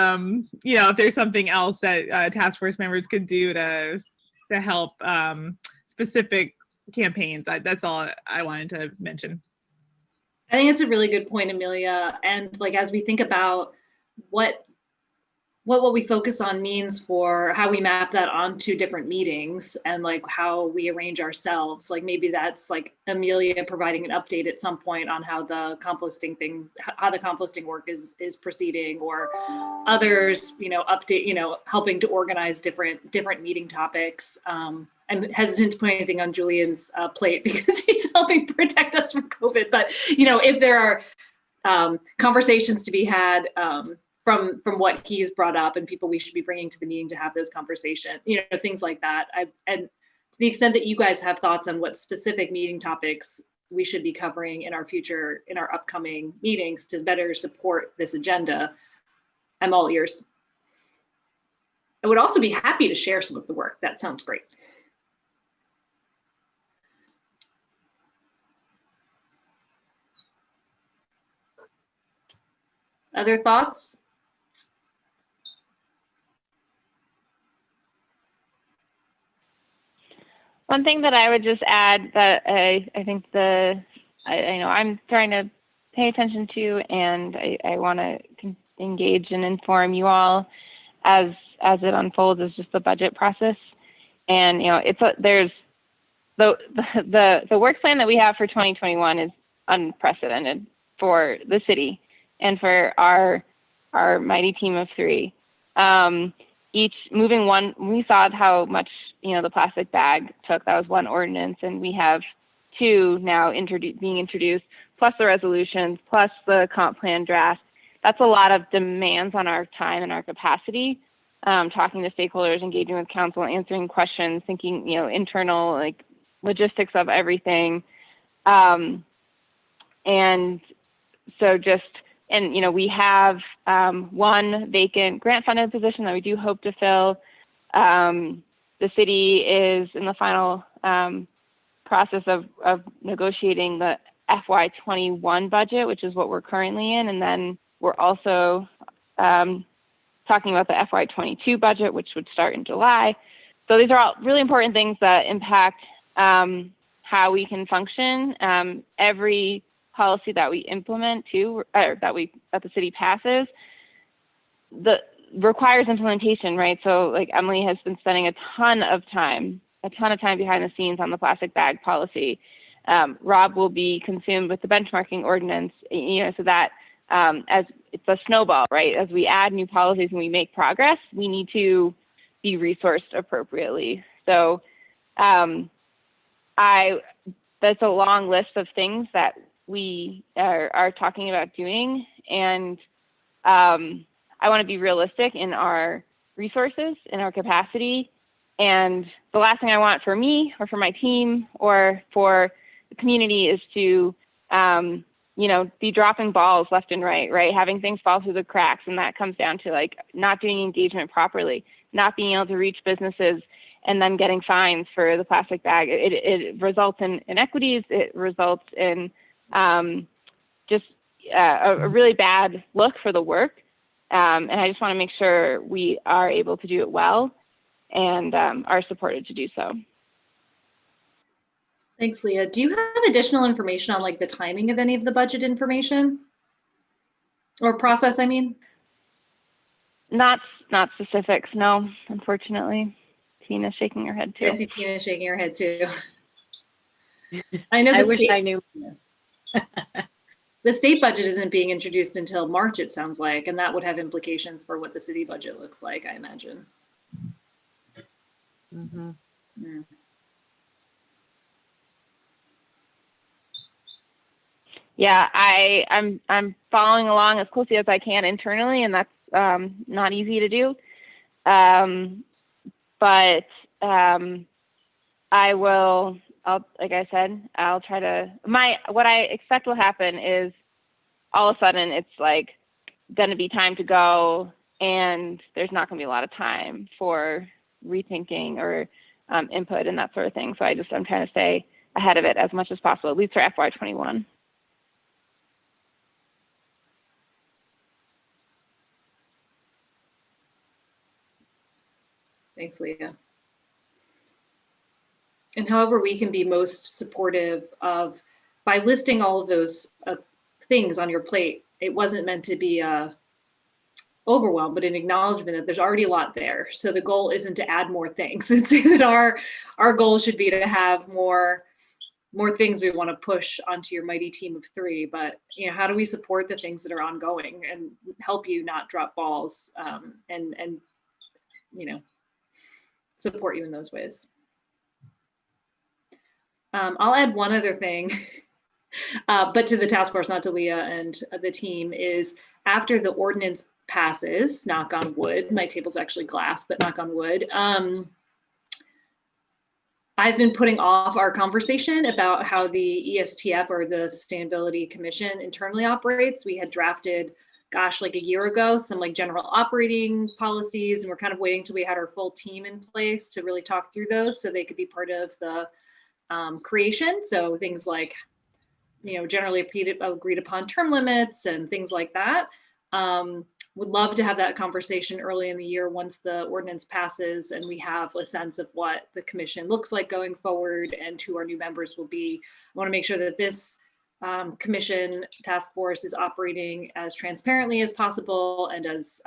if there's something else that task force members could do to help specific campaigns, that's all I wanted to mention. I think it's a really good point, Amelia. And like, as we think about what we focus on means for how we map that onto different meetings and like how we arrange ourselves, like maybe that's like Amelia providing an update at some point on how the composting work is proceeding, or others, update, helping to organize different meeting topics. I'm hesitant to put anything on Julian's plate because he's helping protect us from COVID, but if there are conversations to be had from what he's brought up and people we should be bringing to the meeting to have those conversations, things like that. And to the extent that you guys have thoughts on what specific meeting topics we should be covering in our upcoming meetings to better support this agenda, I'm all ears. I would also be happy to share some of the work. That sounds great. Other thoughts? One thing that I would just add that I think I'm trying to pay attention to, and I want to engage and inform you all as it unfolds, is just the budget process. And there's the work plan that we have for 2021 is unprecedented for the city and for our mighty team of three. Each moving one, we saw how much the plastic bag took. That was one ordinance, and we have two now being introduced, plus the resolutions, plus the comp plan draft. That's a lot of demands on our time and our capacity. Talking to stakeholders, engaging with council, answering questions, thinking internal like logistics of everything, and so we have one vacant grant funded position that we do hope to fill. The city is in the final process of negotiating the FY21 budget, which is what we're currently in. And then we're also talking about the FY22 budget, which would start in July. So these are all really important things that impact how we can function. Every policy that we implement that the city passes, requires implementation, right? So like Emily has been spending a ton of time behind the scenes on the plastic bag policy. Rob will be consumed with the benchmarking ordinance, so that as it's a snowball, right? As we add new policies and we make progress, we need to be resourced appropriately. So that's a long list of things that we are talking about doing. And I want to be realistic in our resources, in our capacity. And the last thing I want for me or for my team or for the community is to, be dropping balls left and right? Having things fall through the cracks. And that comes down to like not doing engagement properly, not being able to reach businesses, and then getting fines for the plastic bag. It results in inequities. It results in just a really bad look for the work. And I just want to make sure we are able to do it well and are supported to do so. Thanks, Leah. Do you have additional information on like the timing of any of the budget information or process? I mean, not specifics. No, unfortunately. Tina's shaking her head too. I see Tina shaking her head too. I know I wish I knew. The state budget isn't being introduced until March, it sounds like, and that would have implications for what the city budget looks like, I imagine. Mm-hmm. Yeah. Yeah, I'm following along as closely as I can internally, and that's not easy to do. But like I said, I'll try to, what I expect will happen is all of a sudden it's like going to be time to go, and there's not going to be a lot of time for rethinking or input and that sort of thing. So I'm trying to stay ahead of it as much as possible, at least for FY21. Thanks, Leah. And however we can be most supportive of, by listing all of those things on your plate. It wasn't meant to be a overwhelm, but an acknowledgement that there's already a lot there. So the goal isn't to add more things. It's that our goal should be to have more things we want to push onto your mighty team of 3. But how do we support the things that are ongoing and help you not drop balls, and support you in those ways. I'll add one other thing, but to the task force, not to Leah and the team, is after the ordinance passes, knock on wood, my table's actually glass, but knock on wood, I've been putting off our conversation about how the ESTF, or the Sustainability Commission, internally operates. We had drafted, gosh, like a year ago, some like general operating policies, and we're kind of waiting till we had our full team in place to really talk through those so they could be part of the creation. So things like, generally agreed upon term limits and things like that. Would love to have that conversation early in the year once the ordinance passes and we have a sense of what the commission looks like going forward and who our new members will be. I want to make sure that this commission task force is operating as transparently as possible and as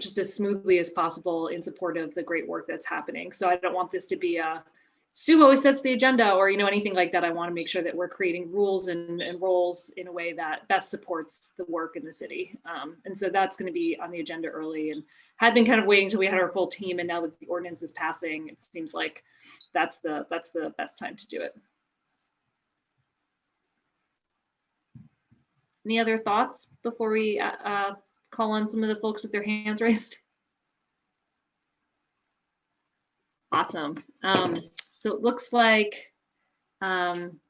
just as smoothly as possible in support of the great work that's happening. So I don't want this to be a Sue always sets the agenda or anything like that. I want to make sure that we're creating rules and roles in a way that best supports the work in the city. And so that's going to be on the agenda early, and had been kind of waiting until we had our full team. And now that the ordinance is passing, it seems like that's the best time to do it. Any other thoughts before we call on some of the folks with their hands raised? Awesome. So it looks like, and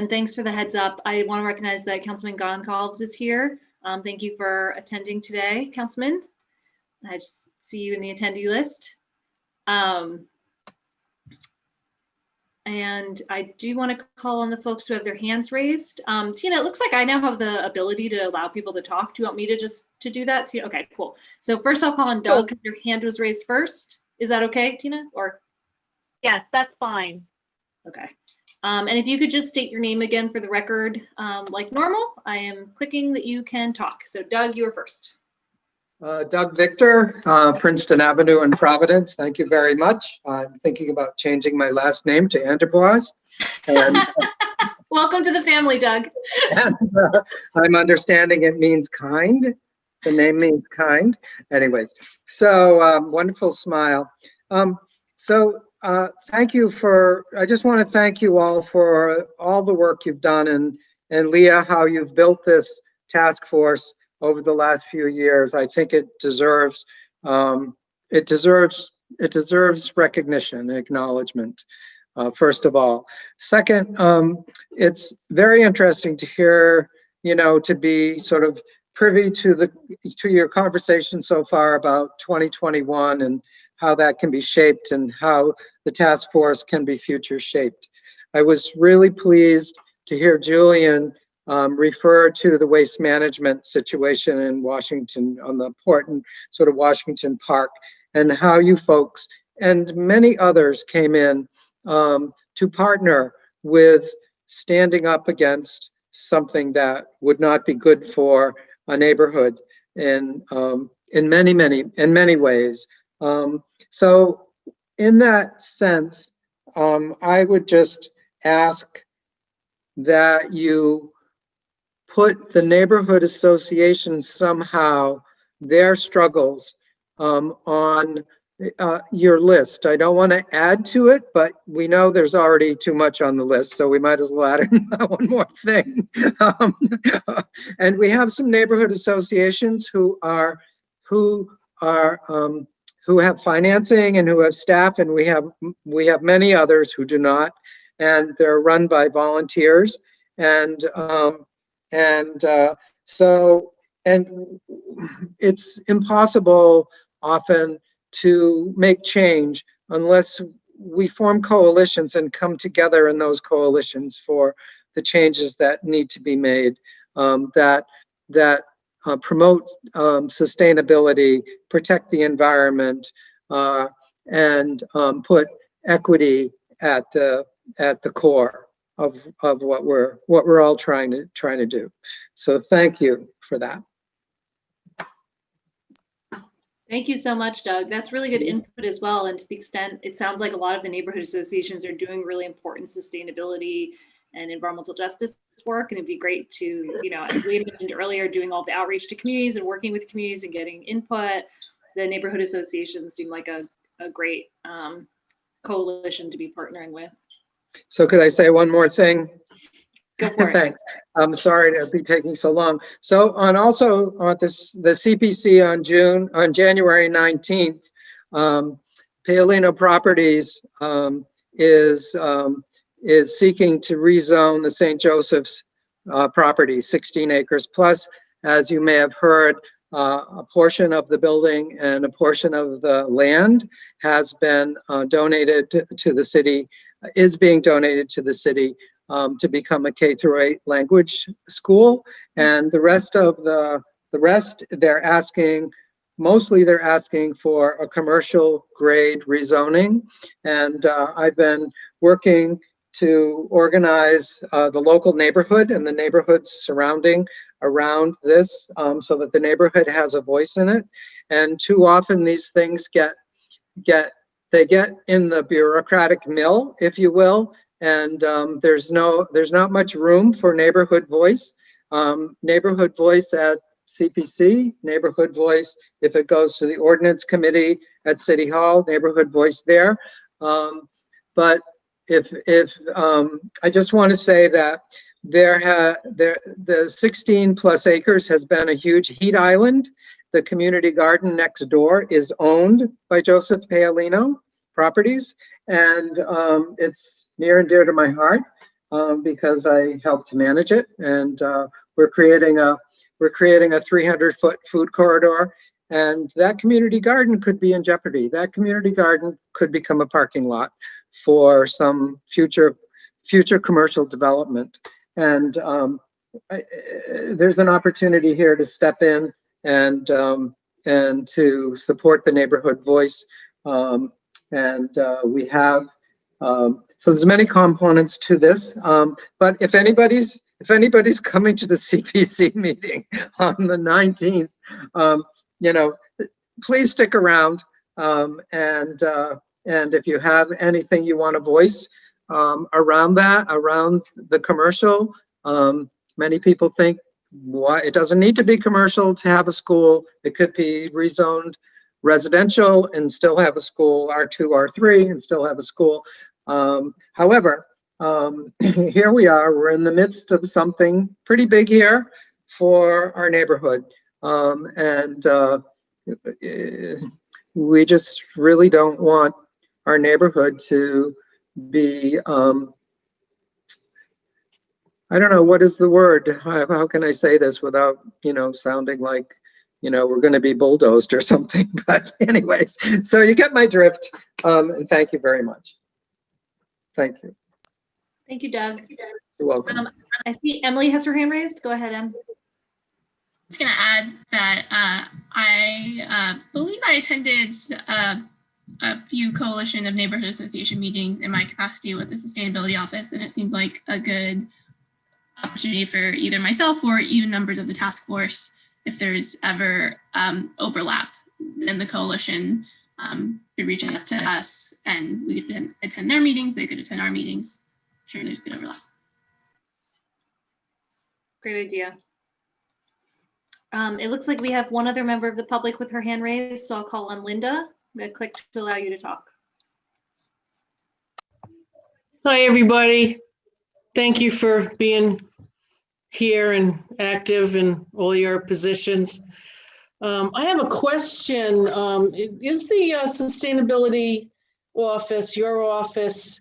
thanks for the heads up. I want to recognize that Councilman Goncalves is here. Thank you for attending today, Councilman. I just see you in the attendee list. And I do want to call on the folks who have their hands raised. Tina, it looks like I now have the ability to allow people to talk. Do you want me to do that? Okay, cool. So first I'll call on Doug, because your hand was raised first. Is that okay, Tina? Or? Yes, that's fine. Okay. And if you could just state your name again for the record, like normal, I am clicking that you can talk. So Doug, you are first. Doug Victor, Princeton Avenue in Providence. Thank you very much. I'm thinking about changing my last name to Anderbois. And, welcome to the family, Doug. And, I'm understanding it means kind. The name means kind. Anyways, so wonderful smile. Thank you I just want to thank you all for all the work you've done, and Leah, how you've built this task force over the last few years. I think it deserves recognition, acknowledgement, first of all. Second, it's very interesting to hear, to be sort of privy to your conversation so far about 2021 and how that can be shaped and how the task force can be future shaped. I was really pleased to hear Julian refer to the waste management situation in Washington, on the important sort of Washington Park, and how you folks and many others came in to partner with standing up against something that would not be good for a neighborhood in many ways. So in that sense, I would just ask that you put the neighborhood association somehow, their struggles, on your list. I don't want to add to it, but we know there's already too much on the list, so we might as well add in one more thing. And we have some neighborhood associations who have financing and who have staff, and we have many others who do not, and they're run by volunteers, and it's impossible often to make change unless we form coalitions and come together in those coalitions for the changes that need to be made, that promote sustainability, protect the environment, and put equity at the core. what we're all trying to do. So thank you for that. Thank you so much, Doug. That's really good input as well. And to the extent, it sounds like a lot of the neighborhood associations are doing really important sustainability and environmental justice work. And it'd be great to, you know, as Leah mentioned earlier, doing all the outreach to communities and working with communities and getting input. The neighborhood associations seem like a great coalition to be partnering with. So could I say one more thing? Go for it. Thanks. I'm sorry to be taking so long. So also on the CPC on January 19th, Paolino Properties is seeking to rezone the St. Joseph's property, 16 acres plus. As you may have heard, a portion of the building and a portion of the land has been donated to the city, is being donated to the city to become a K-8 language school. And the rest they're asking, mostly they're asking for a commercial grade rezoning. And I've been working to organize the local neighborhood and the neighborhoods surrounding around this so that the neighborhood has a voice in it. And too often these things get in the bureaucratic mill, if you will, and there's not much room for neighborhood voice. Neighborhood voice at CPC, neighborhood voice if it goes to the ordinance committee at City Hall, neighborhood voice there. But if I just want to say that the 16 plus acres has been a huge heat island. The community garden next door is owned by Joseph Paolino Properties, and it's near and dear to my heart because I helped manage it. And we're creating a 300-foot food corridor, and that community garden could be in jeopardy. That community garden could become a parking lot for some future commercial development. And there's an opportunity here to step in and to support the neighborhood voice. We have so there's many components to this. But if anybody's coming to the CPC meeting on the 19th, you know, please stick around. And if you have anything you want to voice around the commercial, many people think it doesn't need to be commercial to have a school. It could be rezoned residential and still have a school, R2, R3, and still have a school. However, here we are, we're in the midst of something pretty big here for our neighborhood. We just really don't want our neighborhood to be, I don't know, what is the word? How can I say this without, you know, sounding like, you know, we're going to be bulldozed or something. But anyways, so you get my drift. And thank you very much. Thank you. Thank you, Doug. You're welcome. I see Emily has her hand raised. Go ahead, Em. I was going to add that I believe I attended a few Coalition of Neighborhood Association meetings in my capacity with the Sustainability Office, and it seems like a good opportunity for either myself or even members of the task force, if there's ever overlap in the coalition, be reaching out to us and we could attend their meetings, they could attend our meetings. I'm sure there's good overlap. Great idea. It looks like we have one other member of the public with her hand raised, so I'll call on Linda. I'm going to click to allow you to talk. Hi, everybody. Thank you for being here and active in all your positions. I have a question. Is the Sustainability Office, your office,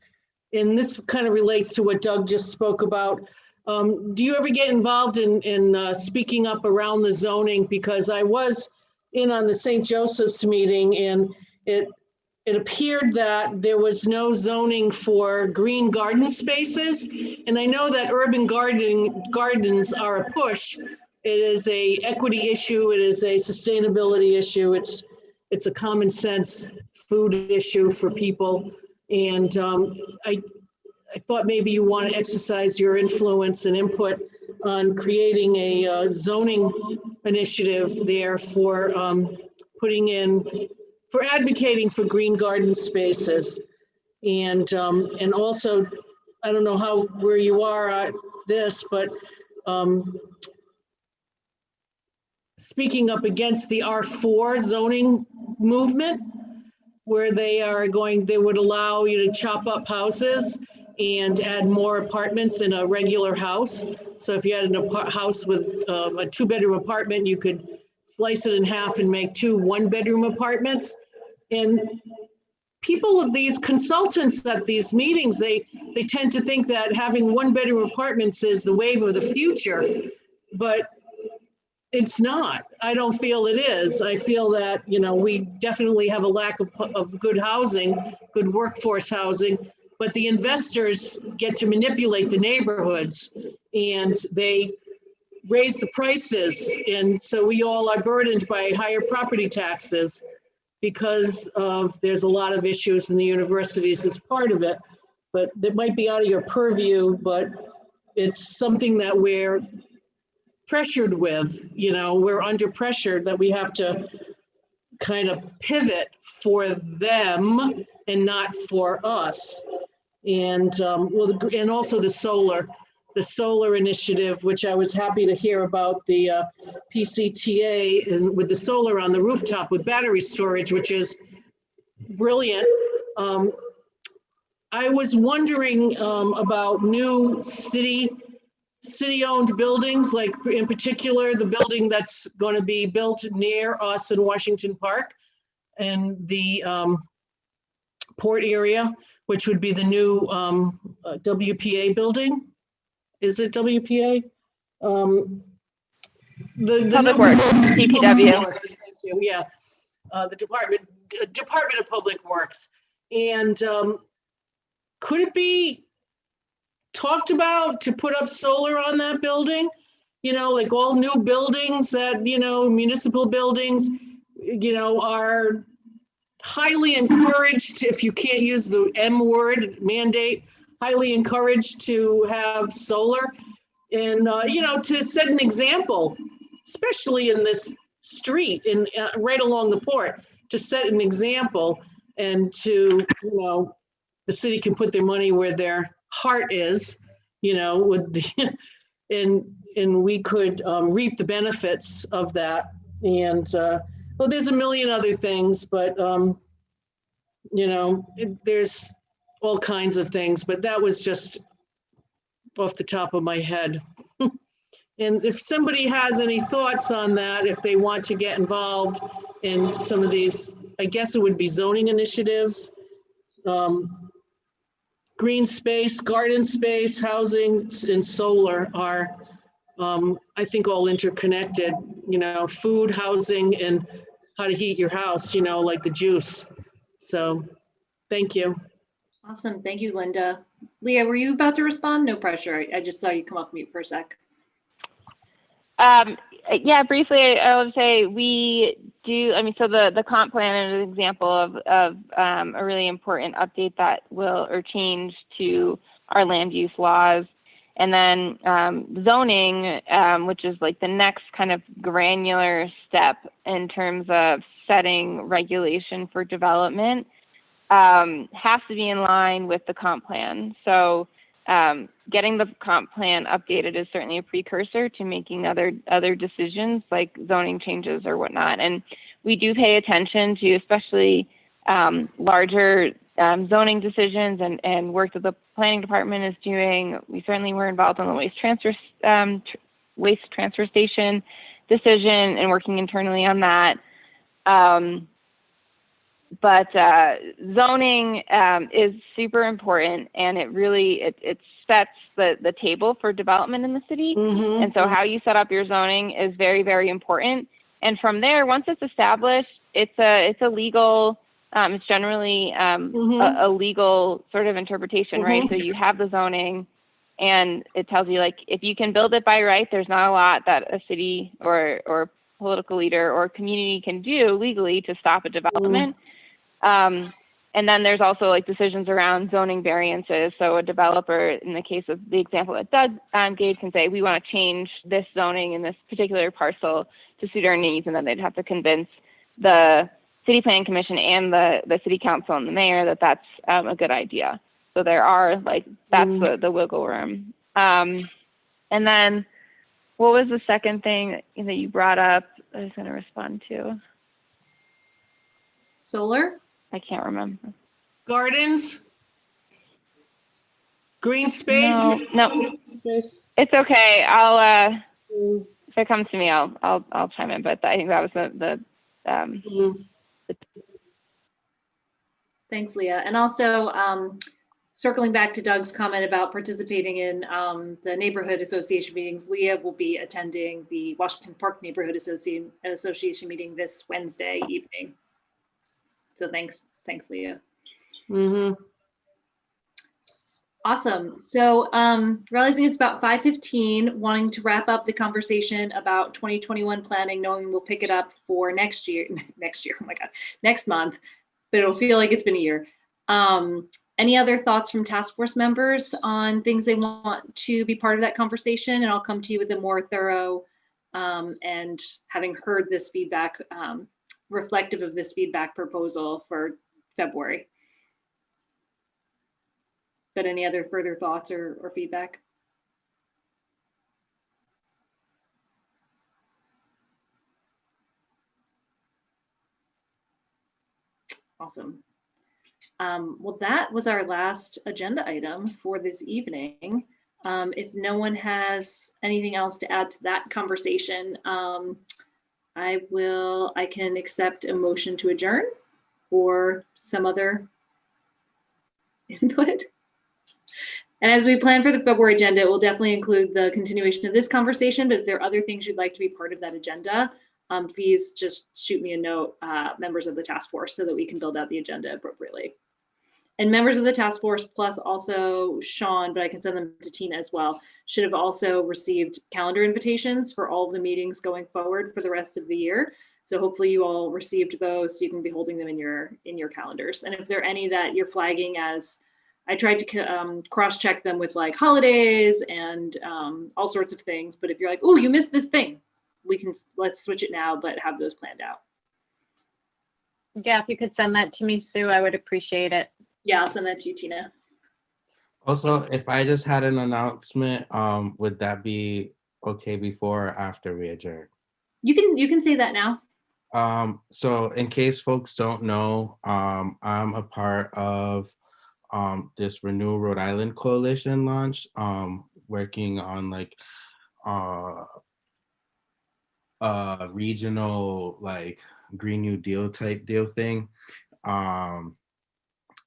and this kind of relates to what Doug just spoke about, do you ever get involved in speaking up around the zoning? Because I was in on the St. Joseph's meeting, and it appeared that there was no zoning for green garden spaces. And I know that urban gardens are a push. It is a equity issue. It is a sustainability issue. It's a common sense food issue for people. And I thought maybe you want to exercise your influence and input on creating a zoning initiative there for for advocating for green garden spaces. And also, I don't know where you are at this, but speaking up against the R4 zoning movement, where they would allow you to chop up houses and add more apartments in a regular house. So if you had a house with a 2-bedroom apartment, you could slice it in half and make 2 1-bedroom apartments. And people, these consultants at these meetings, they tend to think that having 1-bedroom apartments is the wave of the future, but it's not. I don't feel it is. I feel that, we definitely have a lack of good housing, good workforce housing, but the investors get to manipulate the neighborhoods and they raise the prices. And so we all are burdened by higher property taxes because there's a lot of issues in the universities as part of it, but that might be out of your purview, but it's something that we're pressured with, we're under pressure that we have to kind of pivot for them and not for us. And and also the solar initiative, which I was happy to hear about the PCTA and with the solar on the rooftop with battery storage, which is brilliant. I was wondering about new city-owned buildings, like in particular, the building that's going to be built near us in Washington Park and the port area, which would be the new WPA building. Is it WPA? The Public Works, DPW. Public Works, thank you, yeah. The Department of Public Works. And could it be talked about to put up solar on that building? Like all new buildings that, municipal buildings, are highly encouraged, if you can't use the M word, mandate, highly encouraged to have solar and, to set an example, especially in this street and right along the port, to set an example and to, the city can put their money where their heart is, with the, and we could reap the benefits of that. And, well, there's a million other things, but, there's all kinds of things, but that was just off the top of my head. And if somebody has any thoughts on that, if they want to get involved in some of these, I guess it would be zoning initiatives, green space, garden space, housing, and solar are, I think, all interconnected, food, housing, and how to heat your house, like the juice. So thank you. Awesome. Thank you, Linda. Leah, were you about to respond? No pressure. I just saw you come off mute for a sec. Yeah, briefly, I would say we do, so the comp plan is an example of a really important update that or change to our land use laws. And then zoning, which is like the next kind of granular step in terms of setting regulation for development, has to be in line with the comp plan. So getting the comp plan updated is certainly a precursor to making other decisions like zoning changes or whatnot. And we do pay attention to especially larger zoning decisions and work that the planning department is doing. We certainly were involved in the waste transfer station decision and working internally on that. But zoning is super important, and it really it sets the table for development in the city. Mm-hmm. And so how you set up your zoning is very, very important. And from there, once it's established, it's a legal, it's generally a legal sort of interpretation, right? So you have the zoning, and it tells you, like, if you can build it by right, there's not a lot that a city or political leader or community can do legally to stop a development. And And then there's also like decisions around zoning variances. So a developer, in the case of the example that Doug gave, can say, we want to change this zoning in this particular parcel to suit our needs. And then they'd have to convince the city planning commission and the city council and the mayor that that's a good idea. So there are like, that's the wiggle room. And then what was the second thing that you brought up I was going to respond to? Solar? I can't remember. Gardens? Green space? No, Space? it's okay. I'll if it comes to me, I'll chime in. But I think that was the Thanks, Leah. And also circling back to Doug's comment about participating in the neighborhood association meetings, Leah will be attending the Washington Park Neighborhood Association meeting this Wednesday evening. So thanks, Leah. Awesome. So realizing it's about 5:15, wanting to wrap up the conversation about 2021 planning, knowing we'll pick it up for next year, oh my God, next month, but it'll feel like it's been a year. Any other thoughts from task force members on things they want to be part of that conversation? And I'll come to you with a more thorough and having heard this feedback, reflective of this feedback proposal for February. But any other further thoughts or feedback? Awesome. Well, that was our last agenda item for this evening. If no one has anything else to add to that conversation, I can accept a motion to adjourn or some other input. And as we plan for the February agenda, it will definitely include the continuation of this conversation, but if there are other things you'd like to be part of that agenda, please just shoot me a note, members of the task force, so that we can build out the agenda appropriately. And members of the task force, plus also Sean, but I can send them to Tina as well, should have also received calendar invitations for all of the meetings going forward for the rest of the year. So hopefully you all received those, so you can be holding them in your calendars. And if there are any that you're flagging as, I tried to cross-check them with like holidays and all sorts of things. But if you're like, oh, you missed this thing, let's switch it now, but have those planned out. Yeah, if you could send that to me, Sue, I would appreciate it. Yeah, I'll send that to you, Tina. Also, if I just had an announcement, would that be okay before or after we adjourn? You can say that now. So in case folks don't know, I'm a part of this Renew Rhode Island Coalition launch, working on like regional like Green New Deal type deal thing.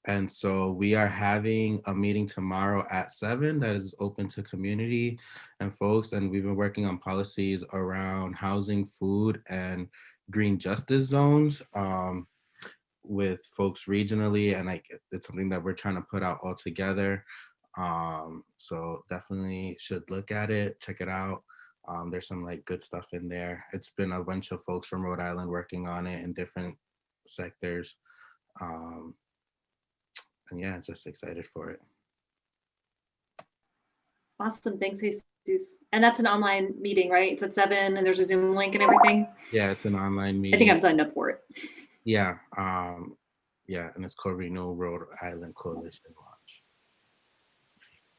And so we are having a meeting tomorrow at 7 that is open to community and folks. And we've been working on policies around housing, food, and green justice zones with folks regionally. And like it's something that we're trying to put out all together. So definitely should look at it, check it out. There's some like good stuff in there. It's been a bunch of folks from Rhode Island working on it in different sectors. And yeah, just excited for it. Awesome, thanks, Jesus. And that's an online meeting, right? It's at 7 and there's a Zoom link and everything? Yeah, it's an online meeting. I think I'm signed up for it. Yeah, yeah, and it's called Renew Rhode Island Coalition Launch.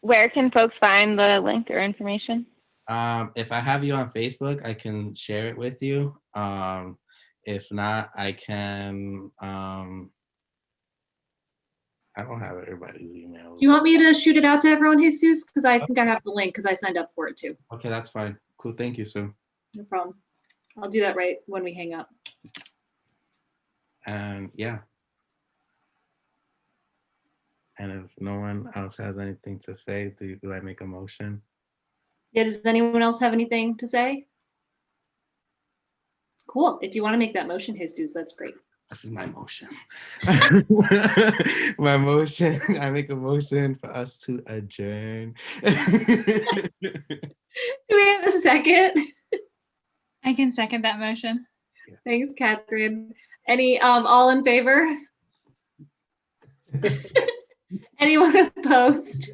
Where can folks find the link or information? If I have you on Facebook, I can share it with you. If not, I can, I don't have everybody's emails. Do you want me to shoot it out to everyone, Jesus? Because I think I have the link because I signed up for it too. Okay, that's fine. Cool, thank you, Sue. No problem. I'll do that right when we hang up. And yeah. And if no one else has anything to say, do I make a motion? Yeah, does anyone else have anything to say? Cool. If you want to make that motion, Jesus, that's great. This is my motion. My motion, I make a motion for us to adjourn. Do we have a second? I can second that motion. Thanks, Catherine. Any all in favor? Anyone opposed?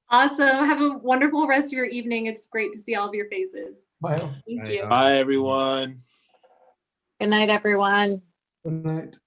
Awesome. Have a wonderful rest of your evening. It's great to see all of your faces. Bye. Thank you. Bye, everyone. Good night, everyone. Good night.